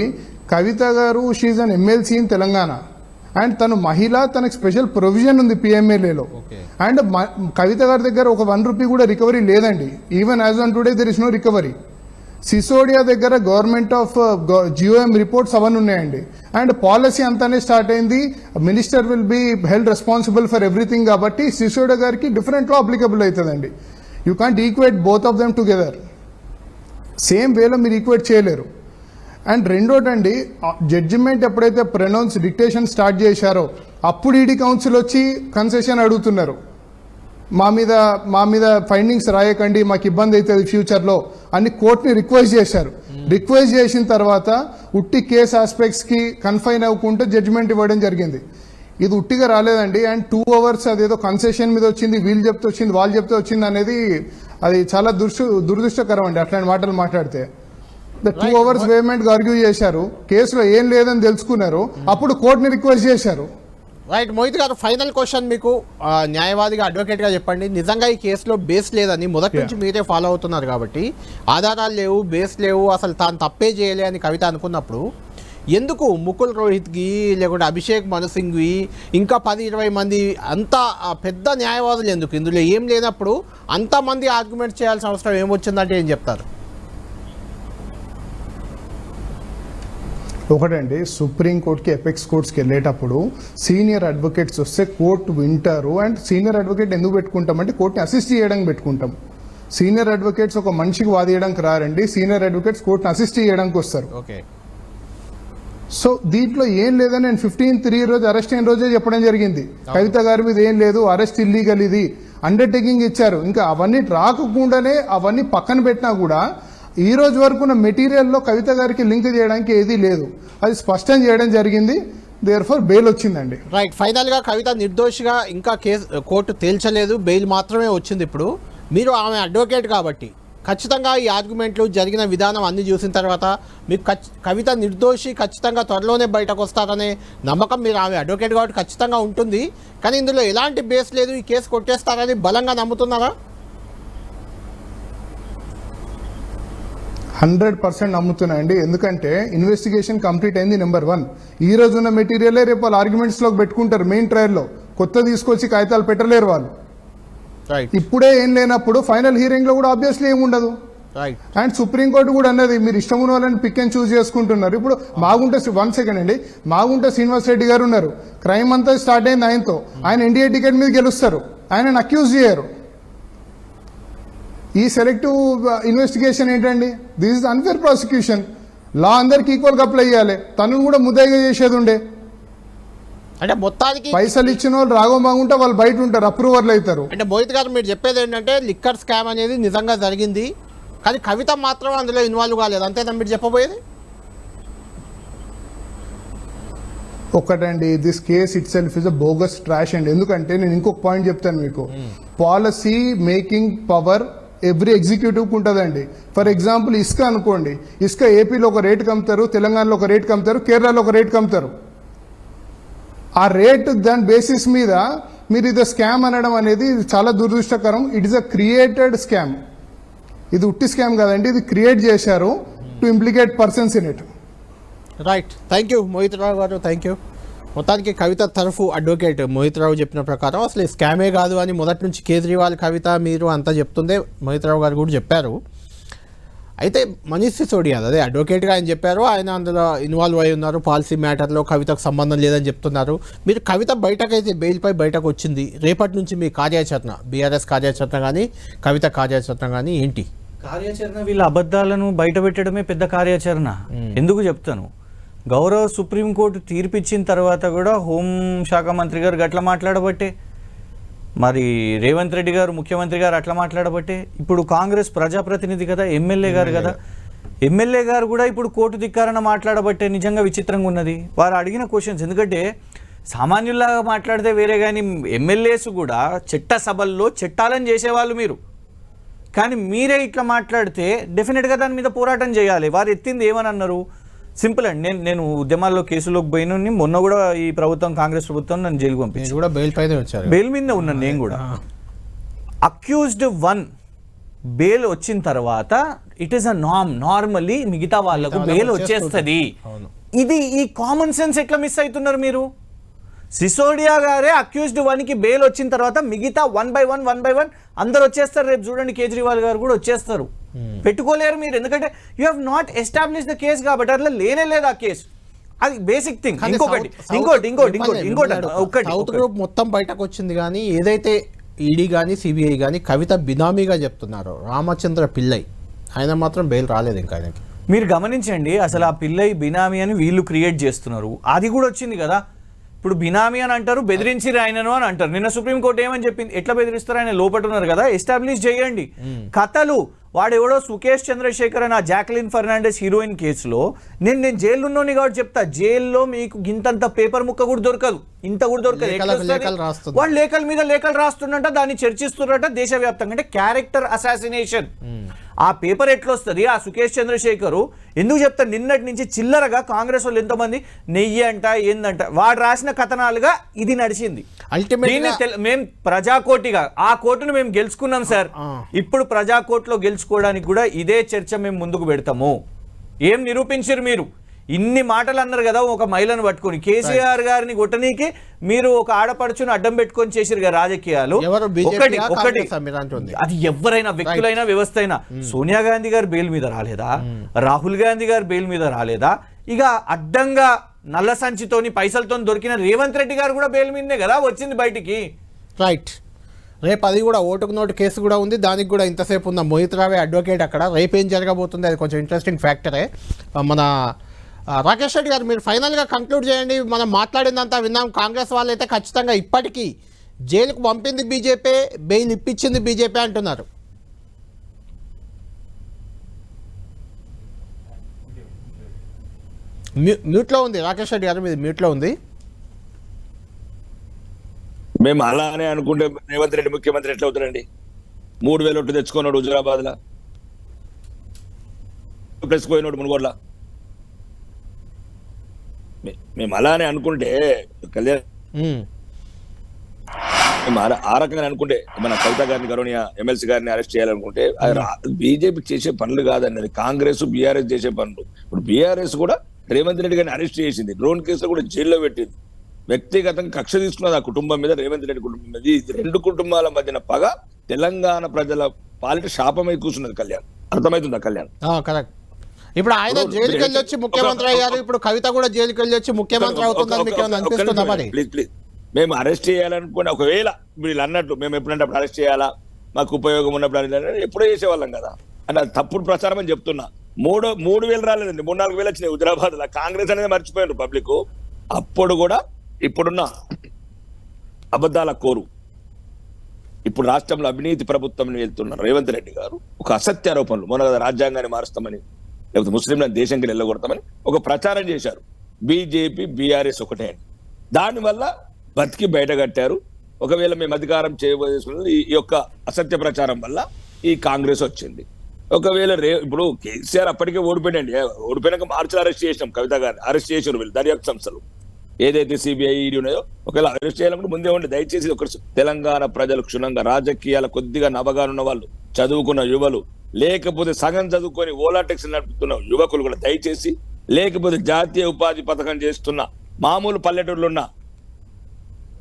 కవిత గారు she an MLC in Telangana and తను మహిళ, తనకు స్పెషల్ ప్రొవిజన్ ఉంది పిఎంఎల్ఏలో. అండ్ కవిత గారి దగ్గర ఒక ₹1 కూడా రికవరీ లేదండి. Even as on today there is no recovery. Sisodia దగ్గర గవర్నమెంట్ ఆఫ్ జిఓఎం రిపోర్ట్స్ అవన్నీ ఉన్నాయండి. అండ్ పాలసీ అంతానే స్టార్ట్ అయింది, minister will be held responsible for everything. కాబట్టి సిసోడియా గారికి డిఫరెంట్ లా అప్లికబుల్ అవుతుందండి. You can't equate both of them together. Same వేలో మీరు ఈక్వేట్ చేయలేరు. అండ్ రెండోటండి, జడ్జిమెంట్ ఎప్పుడైతే ప్రొనౌన్స్ డిక్టేషన్ స్టార్ట్ చేశారో అప్పుడు ఈడీ కౌన్సిల్ వచ్చి కన్సెషన్ అడుగుతున్నారు. మా మీద ఫైండింగ్స్ రాయకండి, మాకు ఇబ్బంది అవుతుంది ఫ్యూచర్లో అని కోర్టుని రిక్వెస్ట్ చేశారు. రిక్వెస్ట్ చేసిన తర్వాత ఉట్టి కేస్ ఆస్పెక్ట్స్కి కన్ఫైన్ అవ్వకుండా జడ్జిమెంట్ ఇవ్వడం జరిగింది. ఇది ఉట్టిగా రాలేదండి. అండ్ 2 hours అదేదో కన్సెషన్ మీద వచ్చింది, వీళ్ళు చెప్తే వచ్చింది, వాళ్ళు చెప్తే వచ్చింది అనేది అది చాలా దురదృష్టకరం అండి అట్లాంటి మాటలు మాట్లాడితే. 2 hours పేమెంట్ ఆర్గ్యూ చేశారు, కేసులో ఏం లేదని తెలుసుకున్నారు, అప్పుడు కోర్టుని రిక్వెస్ట్ చేశారు. రైట్ మోహిత్ గారు, ఫైనల్ క్వశ్చన్ మీకు న్యాయవాదిగా, అడ్వకేట్గా చెప్పండి. నిజంగా ఈ కేసులో బేస్ లేదని మొదటి నుంచి మీరే ఫాలో అవుతున్నారు కాబట్టి, ఆధారాలు లేవు, బేస్ లేవు, అసలు తాను తప్పే చేయలే అని కవిత అనుకున్నప్పుడు ఎందుకు ముకుల్ రోహిత్కి లేకుంటే అభిషేక్ మను సింఘ్వి ఇంకా 10-20 మంది అంత పెద్ద న్యాయవాదులు ఎందుకు ఇందులో ఏం లేనప్పుడు అంతమంది ఆర్గ్యుమెంట్ చేయాల్సిన అవసరం ఏమొచ్చిందంటే ఏం చెప్తారు? ఒకటండి, సుప్రీంకోర్టుకి ఎపెక్స్ కోర్ట్స్కి వెళ్ళేటప్పుడు సీనియర్ అడ్వకేట్స్ వస్తే కోర్టు వింటారు. అండ్ సీనియర్ అడ్వకేట్ ఎందుకు పెట్టుకుంటామంటే కోర్టుని అసిస్ట్ చేయడానికి పెట్టుకుంటాం. సీనియర్ అడ్వకేట్స్ ఒక మనిషికి వాదియడానికి రారండి, సీనియర్ అడ్వకేట్స్ కోర్టుని అసిస్ట్ చేయడానికి వస్తారు. ఓకే. సో దీంట్లో ఏం లేదని నేను 15/3 రోజు అరెస్ట్ అయిన రోజే చెప్పడం జరిగింది. కవిత గారి మీద ఏం లేదు, అరెస్ట్ ఇల్లీగల్, ఇది అండర్టేకింగ్ ఇచ్చారు. ఇంకా అవన్నీ రాకుండానే అవన్నీ పక్కన పెట్టినా కూడా ఈ రోజు వరకు ఉన్న మెటీరియల్లో కవిత గారికి లింక్ చేయడానికి ఏదీ లేదు, అది స్పష్టం చేయడం జరిగింది. దేర్ఫోర్ బెయిల్ వచ్చిందండి. రైట్, ఫైనల్గా కవిత నిర్దోషిగా ఇంకా కోర్టు తేల్చలేదు, బెయిల్ మాత్రమే వచ్చింది. ఇప్పుడు మీరు ఆమె అడ్వకేట్ కాబట్టి ఖచ్చితంగా ఈ ఆర్గ్యుమెంట్లు జరిగిన విధానం అన్ని చూసిన తర్వాత మీకు కవిత నిర్దోషి ఖచ్చితంగా త్వరలోనే బయటకు వస్తారనే నమ్మకం మీరు ఆమె అడ్వకేట్ కాబట్టి ఖచ్చితంగా ఉంటుంది. కానీ ఇందులో ఎలాంటి బేస్ లేదు, ఈ కేసు కొట్టేస్తారని బలంగా నమ్ముతున్నారా? 100% నమ్ముతున్నాయండి. ఎందుకంటే ఇన్వెస్టిగేషన్ కంప్లీట్ అయింది. నెంబర్ 1, ఈ రోజు ఉన్న మెటీరియలే రేపు వాళ్ళు ఆర్గ్యుమెంట్స్లోకి పెట్టుకుంటారు. మెయిన్ ట్రయల్లో కొత్త తీసుకొచ్చి కాగితాలు పెట్టలేరు వాళ్ళు. ఇప్పుడే ఏం లేనప్పుడు ఫైనల్ హియరింగ్ లో కూడా ఆబ్వియస్లీ ఏమి ఉండదు. అండ్ సుప్రీంకోర్టు కూడా అన్నది మీరు ఇష్టం ఉన్న వాళ్ళని పిక్ అండ్ చూస్ చేసుకుంటున్నారు. ఇప్పుడు మాగుంట 1 సెకండ్ అండి, మాగుంట శ్రీనివాస్ రెడ్డి గారు ఉన్నారు, క్రైమ్ అంతా స్టార్ట్ అయింది ఆయనతో. ఆయన ఎన్డీఏ టికెట్ మీద గెలుస్తారు, ఆయనను అక్యూజ్ చేయరు. ఈ సెలెక్టివ్ ఇన్వెస్టిగేషన్ ఏంటండి? This is unfair prosecution. Law అందరికి ఈక్వల్గా అప్లై చేయాలి. తను కూడా ముద్దాయిగా చేసేది ఉండే. అంటే మొత్తానికి పైసలు ఇచ్చిన వాళ్ళు రాగం బాగుంటే వాళ్ళు బయట ఉంటారు, అప్రూవర్లు అవుతారు. అంటే మోహిత్ గారు మీరు చెప్పేది ఏంటంటే లిక్కర్ స్కామ్ అనేది నిజంగా జరిగింది, కానీ కవిత మాత్రం అందులో ఇన్వాల్వ్ కాలేదు, అంతేనా మీరు చెప్పబోయేది? ఒకటండి, this case it self is a bogus trash అండి. ఎందుకంటే నేను ఇంకొక పాయింట్ చెప్తాను మీకు. పాలసీ మేకింగ్ పవర్ ఎవ్రీ ఎగ్జిక్యూటివ్కి ఉంటుందండి. ఫర్ ఎగ్జాంపుల్ ఇసుక అనుకోండి, ఇసుక ఏపీలో ఒక రేటు కమ్ముతారు, తెలంగాణలో ఒక రేటు కమ్ముతారు, కేరళలో ఒక రేటు కమ్ముతారు. ఆ రేట్ దాని బేసిస్ మీద మీరు ఇది స్కామ్ అనడం అనేది చాలా దురదృష్టకరం. It is a created scam. ఇది ఉట్టి స్కామ్ కాదండి, ఇది క్రియేట్ చేశారు to implicate persons in it. Right, thank you Mohit Rao గారు, థ్యాంక్ యూ. మొత్తానికి కవిత తరఫు అడ్వకేట్ మోహిత్ రావు చెప్పిన ప్రకారం అసలు స్కామే కాదు అని మొదటి నుంచి కేజ్రీవాల్, కవిత, మీరు అంతా చెప్తుందే మోహిత్ రావు గారు కూడా చెప్పారు. అయితే మనీష్ సిసోడియా అదే అడ్వకేట్గా ఆయన చెప్పారు, ఆయన అందులో ఇన్వాల్వ్ అయి ఉన్నారు, పాలసీ మ్యాటర్లో కవితకు సంబంధం లేదని చెప్తున్నారు. మీరు కవిత బయటకైతే బెయిల్పై బయటకు వచ్చింది, రేపటి నుంచి మీ కార్యాచరణ, బీఆర్ఎస్ కార్యాచరణ కానీ కవిత కార్యాచరణ కానీ ఏంటి? కార్యాచరణ వీళ్ళ అబద్ధాలను బయట పెట్టడమే పెద్ద కార్యాచరణ. ఎందుకు చెప్తాను, గౌరవ సుప్రీంకోర్టు తీర్పిచ్చిన తర్వాత కూడా హోంశాఖ మంత్రి గారు గట్లా మాట్లాడబట్టే, మరి రేవంత్ రెడ్డి గారు ముఖ్యమంత్రి గారు అట్లా మాట్లాడబట్టే, ఇప్పుడు కాంగ్రెస్ ప్రజాప్రతినిధి కదా, ఎమ్మెల్యే గారు కదా, ఎమ్మెల్యే గారు కూడా ఇప్పుడు కోర్టు ధిక్కారణ మాట్లాడబట్టే నిజంగా విచిత్రంగా ఉన్నది వారు అడిగిన క్వశ్చన్స్. ఎందుకంటే సామాన్యుల్లాగా మాట్లాడితే వేరే, కానీ ఎమ్మెల్యేస్ కూడా చట్ట సభల్లో చట్టాలను చేసేవాళ్ళు మీరు, కానీ మీరే ఇట్లా మాట్లాడితే డెఫినెట్గా దాని మీద పోరాటం చేయాలి. వారు ఎత్తింది ఏమని అన్నారు? సింపుల్ అండి, నేను ఉద్యమాల్లో కేసులోకి పోయిన మొన్న కూడా ఈ ప్రభుత్వం, కాంగ్రెస్ ప్రభుత్వం నన్ను జైలుకు పంపించి కూడా బెయిల్ పైన వచ్చారు, బెయిల్ మీద ఉన్నాను నేను కూడా. అక్యూజ్డ్ 1 బెయిల్ వచ్చిన తర్వాత ఇట్ ఈస్ అ నార్మల్లీ మిగతా వాళ్ళకు బెయిల్ వచ్చేస్తుంది. ఇది ఈ కామన్ సెన్స్ ఎట్లా మిస్ అవుతున్నారు మీరు? సిసోడియా గారే అక్యూజ్డ్ 1కి బెయిల్ వచ్చిన తర్వాత మిగతా 1 by 1 అందరు వచ్చేస్తారు. రేపు చూడండి కేజ్రీవాల్ గారు కూడా వచ్చేస్తారు. పెట్టుకోలేరు మీరు, ఎందుకంటే you have not establish the case కాబట్టి. అట్లా లేనే లేదు ఆ కేసు, అది బేసిక్ థింగ్. ఇంకోటి సౌత్ గ్రూప్ మొత్తం బయటకు వచ్చింది, కానీ ఏదైతే ఈడీ కానీ సిబిఐ కానీ కవిత బినామీగా చెప్తున్నారు రామచంద్ర పిల్లై, ఆయన మాత్రం బెయిల్ రాలేదు ఇంకా ఆయనకి. మీరు గమనించండి, అసలు ఆ పిల్లై బినామీ అని వీళ్ళు క్రియేట్ చేస్తున్నారు. అది కూడా వచ్చింది కదా, ఇప్పుడు బినామీ అని అంటారు, బెదిరించిరు ఆయనను అని అంటారు. నిన్న సుప్రీంకోర్టు ఏమని చెప్పింది? ఎట్లా బెదిరిస్తారు? ఆయన లోపల ఉన్నారు కదా, ఎస్టాబ్లిష్ చేయండి. కథలు వాడెవడో సుకేష్ చంద్రశేఖర్ అని ఆ జాక్లిన్ ఫెర్నాండెస్ హీరోయిన్ కేసులో నేను జైల్లో ఉన్నోని కాబట్టి చెప్తా, జైల్లో మీకు ఇంతంత పేపర్ ముక్క కూడా దొరకదు, ఇంత కూడా దొరకదు. వాళ్ళు లేఖల మీద లేఖలు రాస్తుండట, దాన్ని చర్చిస్తున్నట దేశవ్యాప్తంగా. అంటే క్యారెక్టర్ అసాసినేషన్. ఆ పేపర్ ఎట్లొస్తుంది? ఆ సుకేష్ చంద్రశేఖర్ ఎందుకు చెప్తారు? నిన్నటి నుంచి చిల్లరగా కాంగ్రెస్ వాళ్ళు ఎంతోమంది నెయ్యి అంట ఏందంట వాడు రాసిన కథనాలుగా ఇది నడిచింది. మేము ప్రజాకోటిగా ఆ కోర్టును మేము గెలుచుకున్నాం సార్. ఇప్పుడు ప్రజాకోర్టులో గెలుచుకోవడానికి కూడా ఇదే చర్చ మేము ముందుకు పెడతాము. ఏం నిరూపించారు మీరు? ఇన్ని మాటలు అన్నారు కదా ఒక మహిళను పట్టుకొని. కేసీఆర్ గారిని కొట్టనీకి మీరు ఒక ఆడపడుచును అడ్డం పెట్టుకొని చేసిరు కదా రాజకీయాలు. ఒకటి అది ఎవరైనా వ్యక్తులైనా వ్యవస్థ అయినా. సోనియా గాంధీ గారు బెయిల్ మీద రాలేదా? రాహుల్ గాంధీ గారు బెయిల్ మీద రాలేదా? ఇక అడ్డంగా నల్ల సంచితోని పైసలతో దొరికిన రేవంత్ రెడ్డి గారు కూడా బెయిల్ మీదనే కదా వచ్చింది బయటికి. రైట్. రేపు అది కూడా ఓటుకు నోటు కేసు కూడా ఉంది, దానికి కూడా ఇంతసేపు ఉన్న మోహిత్ రావే అడ్వకేట్ అక్కడ. రేపు ఏం జరగబోతుంది అది కొంచెం ఇంట్రెస్టింగ్ ఫ్యాక్టరే. మన రాకేష్ రెడ్డి గారు మీరు ఫైనల్గా కంక్లూడ్ చేయండి. మనం మాట్లాడిందంతా విన్నాం. కాంగ్రెస్ వాళ్ళు అయితే ఖచ్చితంగా ఇప్పటికీ జైలుకు పంపింది బీజేపీ, బెయిల్ ఇప్పించింది బీజేపీ అంటున్నారు. మ్యూట్లో ఉంది రాకేష్ రెడ్డి గారు, మీది మ్యూట్లో ఉంది. మేము అలానే అనుకుంటే రేవంత్ రెడ్డి ముఖ్యమంత్రి ఎట్లా అవుతారండి? 3000 ఓట్లు తెచ్చుకున్నాడు హుజురాబాద్ లా, ప్లస్ పోయినోడు మునుగోడ్లా. మేము అలానే అనుకుంటే కళ్యాణ్, మేము ఆ రకంగా అనుకుంటే మన కవిత గారిని గౌరవనీయ ఎమ్మెల్సీ గారిని అరెస్ట్ చేయాలనుకుంటే బీజేపీ చేసే పనులు కాదన్నది, కాంగ్రెస్ బీఆర్ఎస్ చేసే పనులు. ఇప్పుడు బీఆర్ఎస్ కూడా రేవంత్ రెడ్డి గారిని అరెస్ట్ చేసింది, డ్రోన్ కేసులో కూడా జైల్లో పెట్టింది, వ్యక్తిగతంగా కక్ష తీసుకున్నది ఆ కుటుంబం మీద, రేవంత్ రెడ్డి కుటుంబం మీద. ఈ 2 కుటుంబాల మధ్యన పగ తెలంగాణ ప్రజల పాలిట శాపమై కూర్చున్నది. కళ్యాణ్, అర్థమవుతుందా కళ్యాణ్? కరెక్ట్. ఇప్పుడు ఆయన జైలుకి వెళ్ళి వచ్చి ముఖ్యమంత్రి అయ్యారు, ఇప్పుడు కవిత కూడా జైలుకి వెళ్ళి వచ్చి ముఖ్యమంత్రి అవుతుందని మీకు ఏమైనా అనిపిస్తుందా? మరి ప్లీజ్ మేము అరెస్ట్ చేయాలనుకోండి, ఒకవేళ వీళ్ళు అన్నట్టు మేము ఎప్పుడంటే అప్పుడు అరెస్ట్ చేయాలా, మాకు ఉపయోగం ఉన్నప్పుడు ఎప్పుడో చేసేవాళ్ళం కదా అంటే అది తప్పుడు ప్రచారం అని చెప్తున్నా. 3,000 రాలేదండి, 3-4,000 వచ్చినాయి హుజురాబాద్ లో. కాంగ్రెస్ అనేది మర్చిపోయారు పబ్లిక్. అప్పుడు కూడా ఇప్పుడున్న అబద్ధాల కోరు, ఇప్పుడు రాష్ట్రంలో అవినీతి ప్రభుత్వం వెళ్తున్నారు రేవంత్ రెడ్డి గారు. ఒక అసత్య ఆరోపణలు, మొన్న రాజ్యాంగాన్ని మారుస్తామని, లేకపోతే ముస్లింలను దేశంకి వెళ్ళగొడతామని ఒక ప్రచారం చేశారు. బీజేపీ బీఆర్ఎస్ ఒకటే అని, దానివల్ల బతికి బయటగట్టారు. ఒకవేళ మేము అధికారం చేయబోయేసుకున్నది ఈ యొక్క అసత్య ప్రచారం వల్ల ఈ కాంగ్రెస్ వచ్చింది. ఒకవేళ ఇప్పుడు కేసీఆర్ అప్పటికే ఓడిపోయాడండి, ఓడిపోయినాక మార్చిలో అరెస్ట్ చేసినాం కవిత గారిని, అరెస్ట్ చేసారు వీళ్ళు దర్యాప్తు సంస్థలు ఏదైతే సిబిఐ ఈడీ ఉన్నాయో. ఒకవేళ అరెస్ట్ చేయాలంటే ముందే ఉండి దయచేసి ఒక తెలంగాణ ప్రజలు క్షుణ్ణంగా రాజకీయాల కొద్దిగా నవగానున్న వాళ్ళు, చదువుకున్న యువలు, లేకపోతే సగం చదువుకొని ఓలా ట్యాక్సీ నడుపుతున్న యువకులు కూడా దయచేసి, లేకపోతే జాతీయ ఉపాధి పథకం చేస్తున్న మామూలు పల్లెటూరులో ఉన్న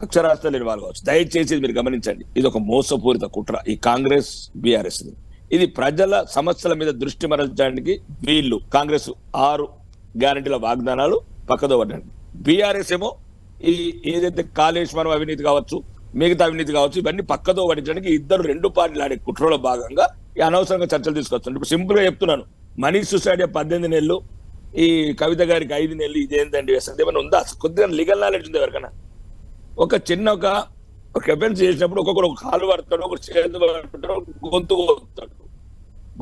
అక్షరాస్యత లేని వాళ్ళు కావచ్చు, దయచేసి మీరు గమనించండి. ఇది ఒక మోసపూరిత కుట్ర ఈ కాంగ్రెస్ బీఆర్ఎస్. ఇది ప్రజల సమస్యల మీద దృష్టి మరల్చడానికి వీళ్ళు కాంగ్రెస్ 6 గ్యారంటీల వాగ్దానాలు పక్కదో పడ్డండి. బీఆర్ఎస్ ఏమో ఈ ఏదైతే కాళేశ్వరం అవినీతి కావచ్చు, మిగతా అవినీతి కావచ్చు, ఇవన్నీ పక్కదో పడించడానికి 2 పార్టీలు ఆడే కుట్రలో భాగంగా ఈ అనవసరంగా చర్చలు తీసుకొస్తుంది. ఇప్పుడు సింపుల్ గా చెప్తున్నాను, మనీష్ సిసోడియా 18 నెలలు ఈ కవిత గారికి 5 నెలలు ఇదేంటండి అసలు ఏమైనా ఉందా? అసలు కొద్దిగా లీగల్ నాలెడ్జ్ ఉంది ఎవరికైనా? ఒక చిన్న ఒక అఫెన్స్ చేసినప్పుడు ఒక్కొక్కరు ఒక కాలు పడతాడు, ఒకటి చేతులు పడతాడు, గొంతు కోస్తాడు.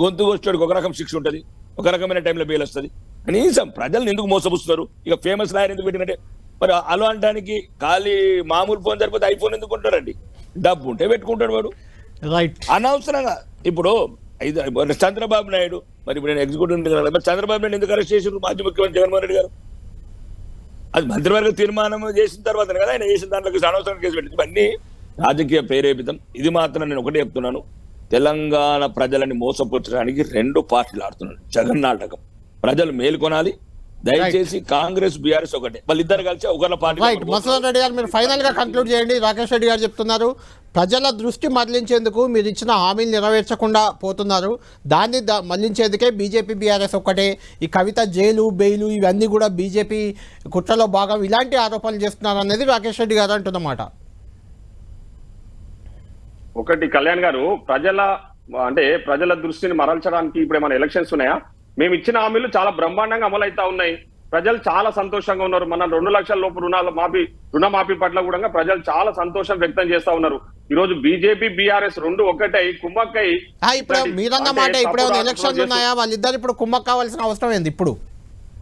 గొంతు కోస్తాడు ఒక రకం శిక్ష ఉంటుంది, ఒక రకమైన టైంలో బెయిల్ వస్తుంది. కనీసం ప్రజల్ని ఎందుకు మోసపుస్తున్నారు? ఇక ఫేమస్ లాయర్ ఎందుకు పెట్టినట్టే మరి అలా అనడానికి ఖాళీ మామూలు ఫోన్ సరిపోతే ఐఫోన్ ఎందుకు కొంటారండి? డబ్బు ఉంటే పెట్టుకుంటాడు వాడు రైట్. అనవసరంగా. ఇప్పుడు చంద్రబాబు నాయుడు మరి ఇప్పుడు నేను ఎగ్జిక్యూటివ్ మరి చంద్రబాబు నాయుడు ఎందుకు అరెస్ట్ చేసారు? మాజీ ముఖ్యమంత్రి జగన్మోహన్ రెడ్డి గారు అది మంత్రివర్గ తీర్మానం చేసిన తర్వాత కదా ఆయన చేసిన దాంట్లోకి అనవసరం కేసు పెట్టింది. ఇవన్నీ రాజకీయ ప్రేరేపితం. ఇది మాత్రం నేను ఒకటే చెప్తున్నాను, తెలంగాణ ప్రజలని మోసపుచ్చడానికి 2 పార్టీలు ఆడుతున్నాడు జగన్ నాటకం. ప్రజలు మేల్కొనాలి. దయచేసి కాంగ్రెస్ బీఆర్ఎస్ ఒకటే, వాళ్ళిద్దరు కలిసి ఒకళ్ళ పార్టీ. రైట్. మసూదన్ రెడ్డి గారు మీరు ఫైనల్ గా కంక్లూడ్ చేయండి. రాకేష్ రెడ్డి గారు చెప్తున్నారు ప్రజల దృష్టి మళ్లించేందుకు మీరు ఇచ్చిన హామీలు నెరవేర్చకుండా పోతున్నారు, దాన్ని మళ్లించేందుకే బీజేపీ బీఆర్ఎస్ ఒక్కటే, ఈ కవిత జైలు బెయిలు ఇవన్నీ కూడా బీజేపీ కుట్రలో భాగం, ఇలాంటి ఆరోపణలు చేస్తున్నారు అనేది రాకేష్ రెడ్డి గారు అంటున్నమాట. ఒకటి కళ్యాణ్ గారు, ప్రజల దృష్టిని మరల్చడానికి ఇప్పుడు ఏమైనా ఎలక్షన్స్ ఉన్నాయా? మేము ఇచ్చిన హామీలు చాలా బ్రహ్మాండంగా అమలైతా ఉన్నాయి. ప్రజలు చాలా సంతోషంగా ఉన్నారు. మన 2 లక్షల లోపు రుణమాఫీ పట్ల కూడా ప్రజలు చాలా సంతోషం వ్యక్తం చేస్తా ఉన్నారు. ఈ రోజు బీజేపీ బీఆర్ఎస్ 2 ఒకటై కుమ్మక్కై ఇప్పుడు మీరన్న మాట ఇప్పుడు ఎలక్షన్లు ఉన్నాయా? వాళ్ళిద్దరు ఇప్పుడు కుమ్మక్క కావాల్సిన అవసరం ఏంది? ఇప్పుడు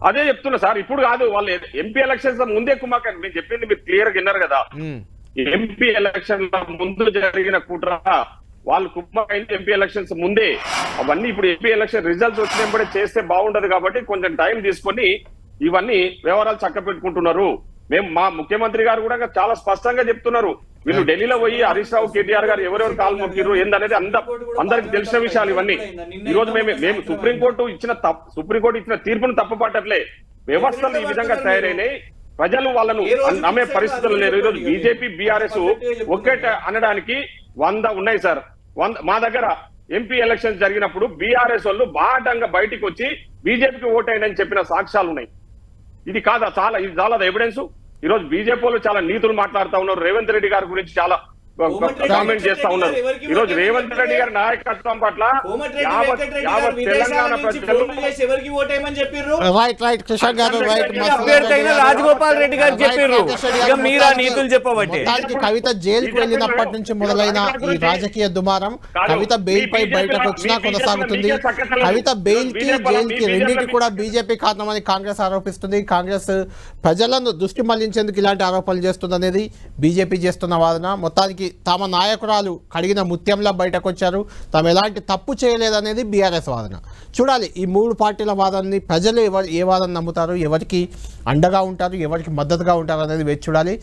అదే చెప్తున్నా సార్, ఇప్పుడు కాదు, వాళ్ళు ఎంపీ ఎలక్షన్స్ ముందే కుమ్మక్క. నేను చెప్పింది మీరు క్లియర్ గా విన్నారు కదా. ఎంపీ ఎలక్షన్ ముందు జరిగిన కుట్ర వాళ్ళు కుమ్మకైంది ఎంపీ ఎలక్షన్స్ ముందే. అవన్నీ ఇప్పుడు ఎంపీ ఎలక్షన్ రిజల్ట్స్ వచ్చినప్పుడే చేస్తే బాగుంటది కాబట్టి కొంచెం టైం తీసుకొని ఇవన్నీ వ్యవహారాలు చక్క పెట్టుకుంటున్నారు. మా ముఖ్యమంత్రి గారు కూడా చాలా స్పష్టంగా చెప్తున్నారు, వీళ్ళు ఢిల్లీలో పోయి హరీష్ రావు కేటీఆర్ గారు ఎవరెవరు కాలు మొక్కిరు ఏందనేది అందరికి తెలిసిన విషయాలు ఇవన్నీ. ఈ రోజు మేము సుప్రీంకోర్టు ఇచ్చిన తీర్పును తప్పుపట్టట్లే. వ్యవస్థలు ఈ విధంగా తయారైనాయి, ప్రజలు వాళ్ళను నమ్మే పరిస్థితులు లేరు. ఈరోజు బీజేపీ బీఆర్ఎస్ ఒక్కట అనడానికి 100 ఉన్నాయి సార్. మా దగ్గర ఎంపీ ఎలక్షన్స్ జరిగినప్పుడు బీఆర్ఎస్ వాళ్ళు బాటంగా బయటికి వచ్చి బీజేపీకి ఓటైందని చెప్పిన సాక్ష్యాలు ఉన్నాయి. ఇది చాలా ఎవిడెన్స్. ఈ రోజు బీజేపీ వాళ్ళు చాలా నీతులు మాట్లాడుతా ఉన్నారు. రేవంత్ రెడ్డి గారి గురించి చాలా కామెంట్ చేస్తా ఉన్నారు. ఈ రోజు రేవంత్ రెడ్డి గారి నాయకత్వం పట్ల తెలంగాణ ప్రజలు రాజగోపాల్ రెడ్డి గారు చెప్పారు, మీరా నీతులు చెప్పబట్టి. కవిత జైలుకు వెళ్ళినప్పటి నుంచి మొదలైన ఈ రాజకీయ దుమారం కవిత బెయిల్ పై బయటకు వచ్చినా కొనసాగుతుంది. కవిత బెయిల్ కి జైలు కి రెండింటి కూడా బీజేపీ కారణమని కాంగ్రెస్ ఆరోపిస్తుంది. కాంగ్రెస్ ప్రజలను దృష్టి మళ్లించేందుకు ఇలాంటి ఆరోపణలు చేస్తుంది అనేది బీజేపీ చేస్తున్న వాదన. మొత్తానికి తమ నాయకురాలు కడిగిన ముత్యంలా బయటకు వచ్చారు, తాము ఎలాంటి తప్పు చేయలేదనేది బీఆర్ఎస్ వాదన. చూడాలి ఈ 3 పార్టీల వాదనని ప్రజలు ఏ వాదన నమ్ముతారు, ఎవరికి అండగా ఉంటారు, ఎవరికి మద్దతుగా ఉంటారు అనేది వేచి చూడాలి.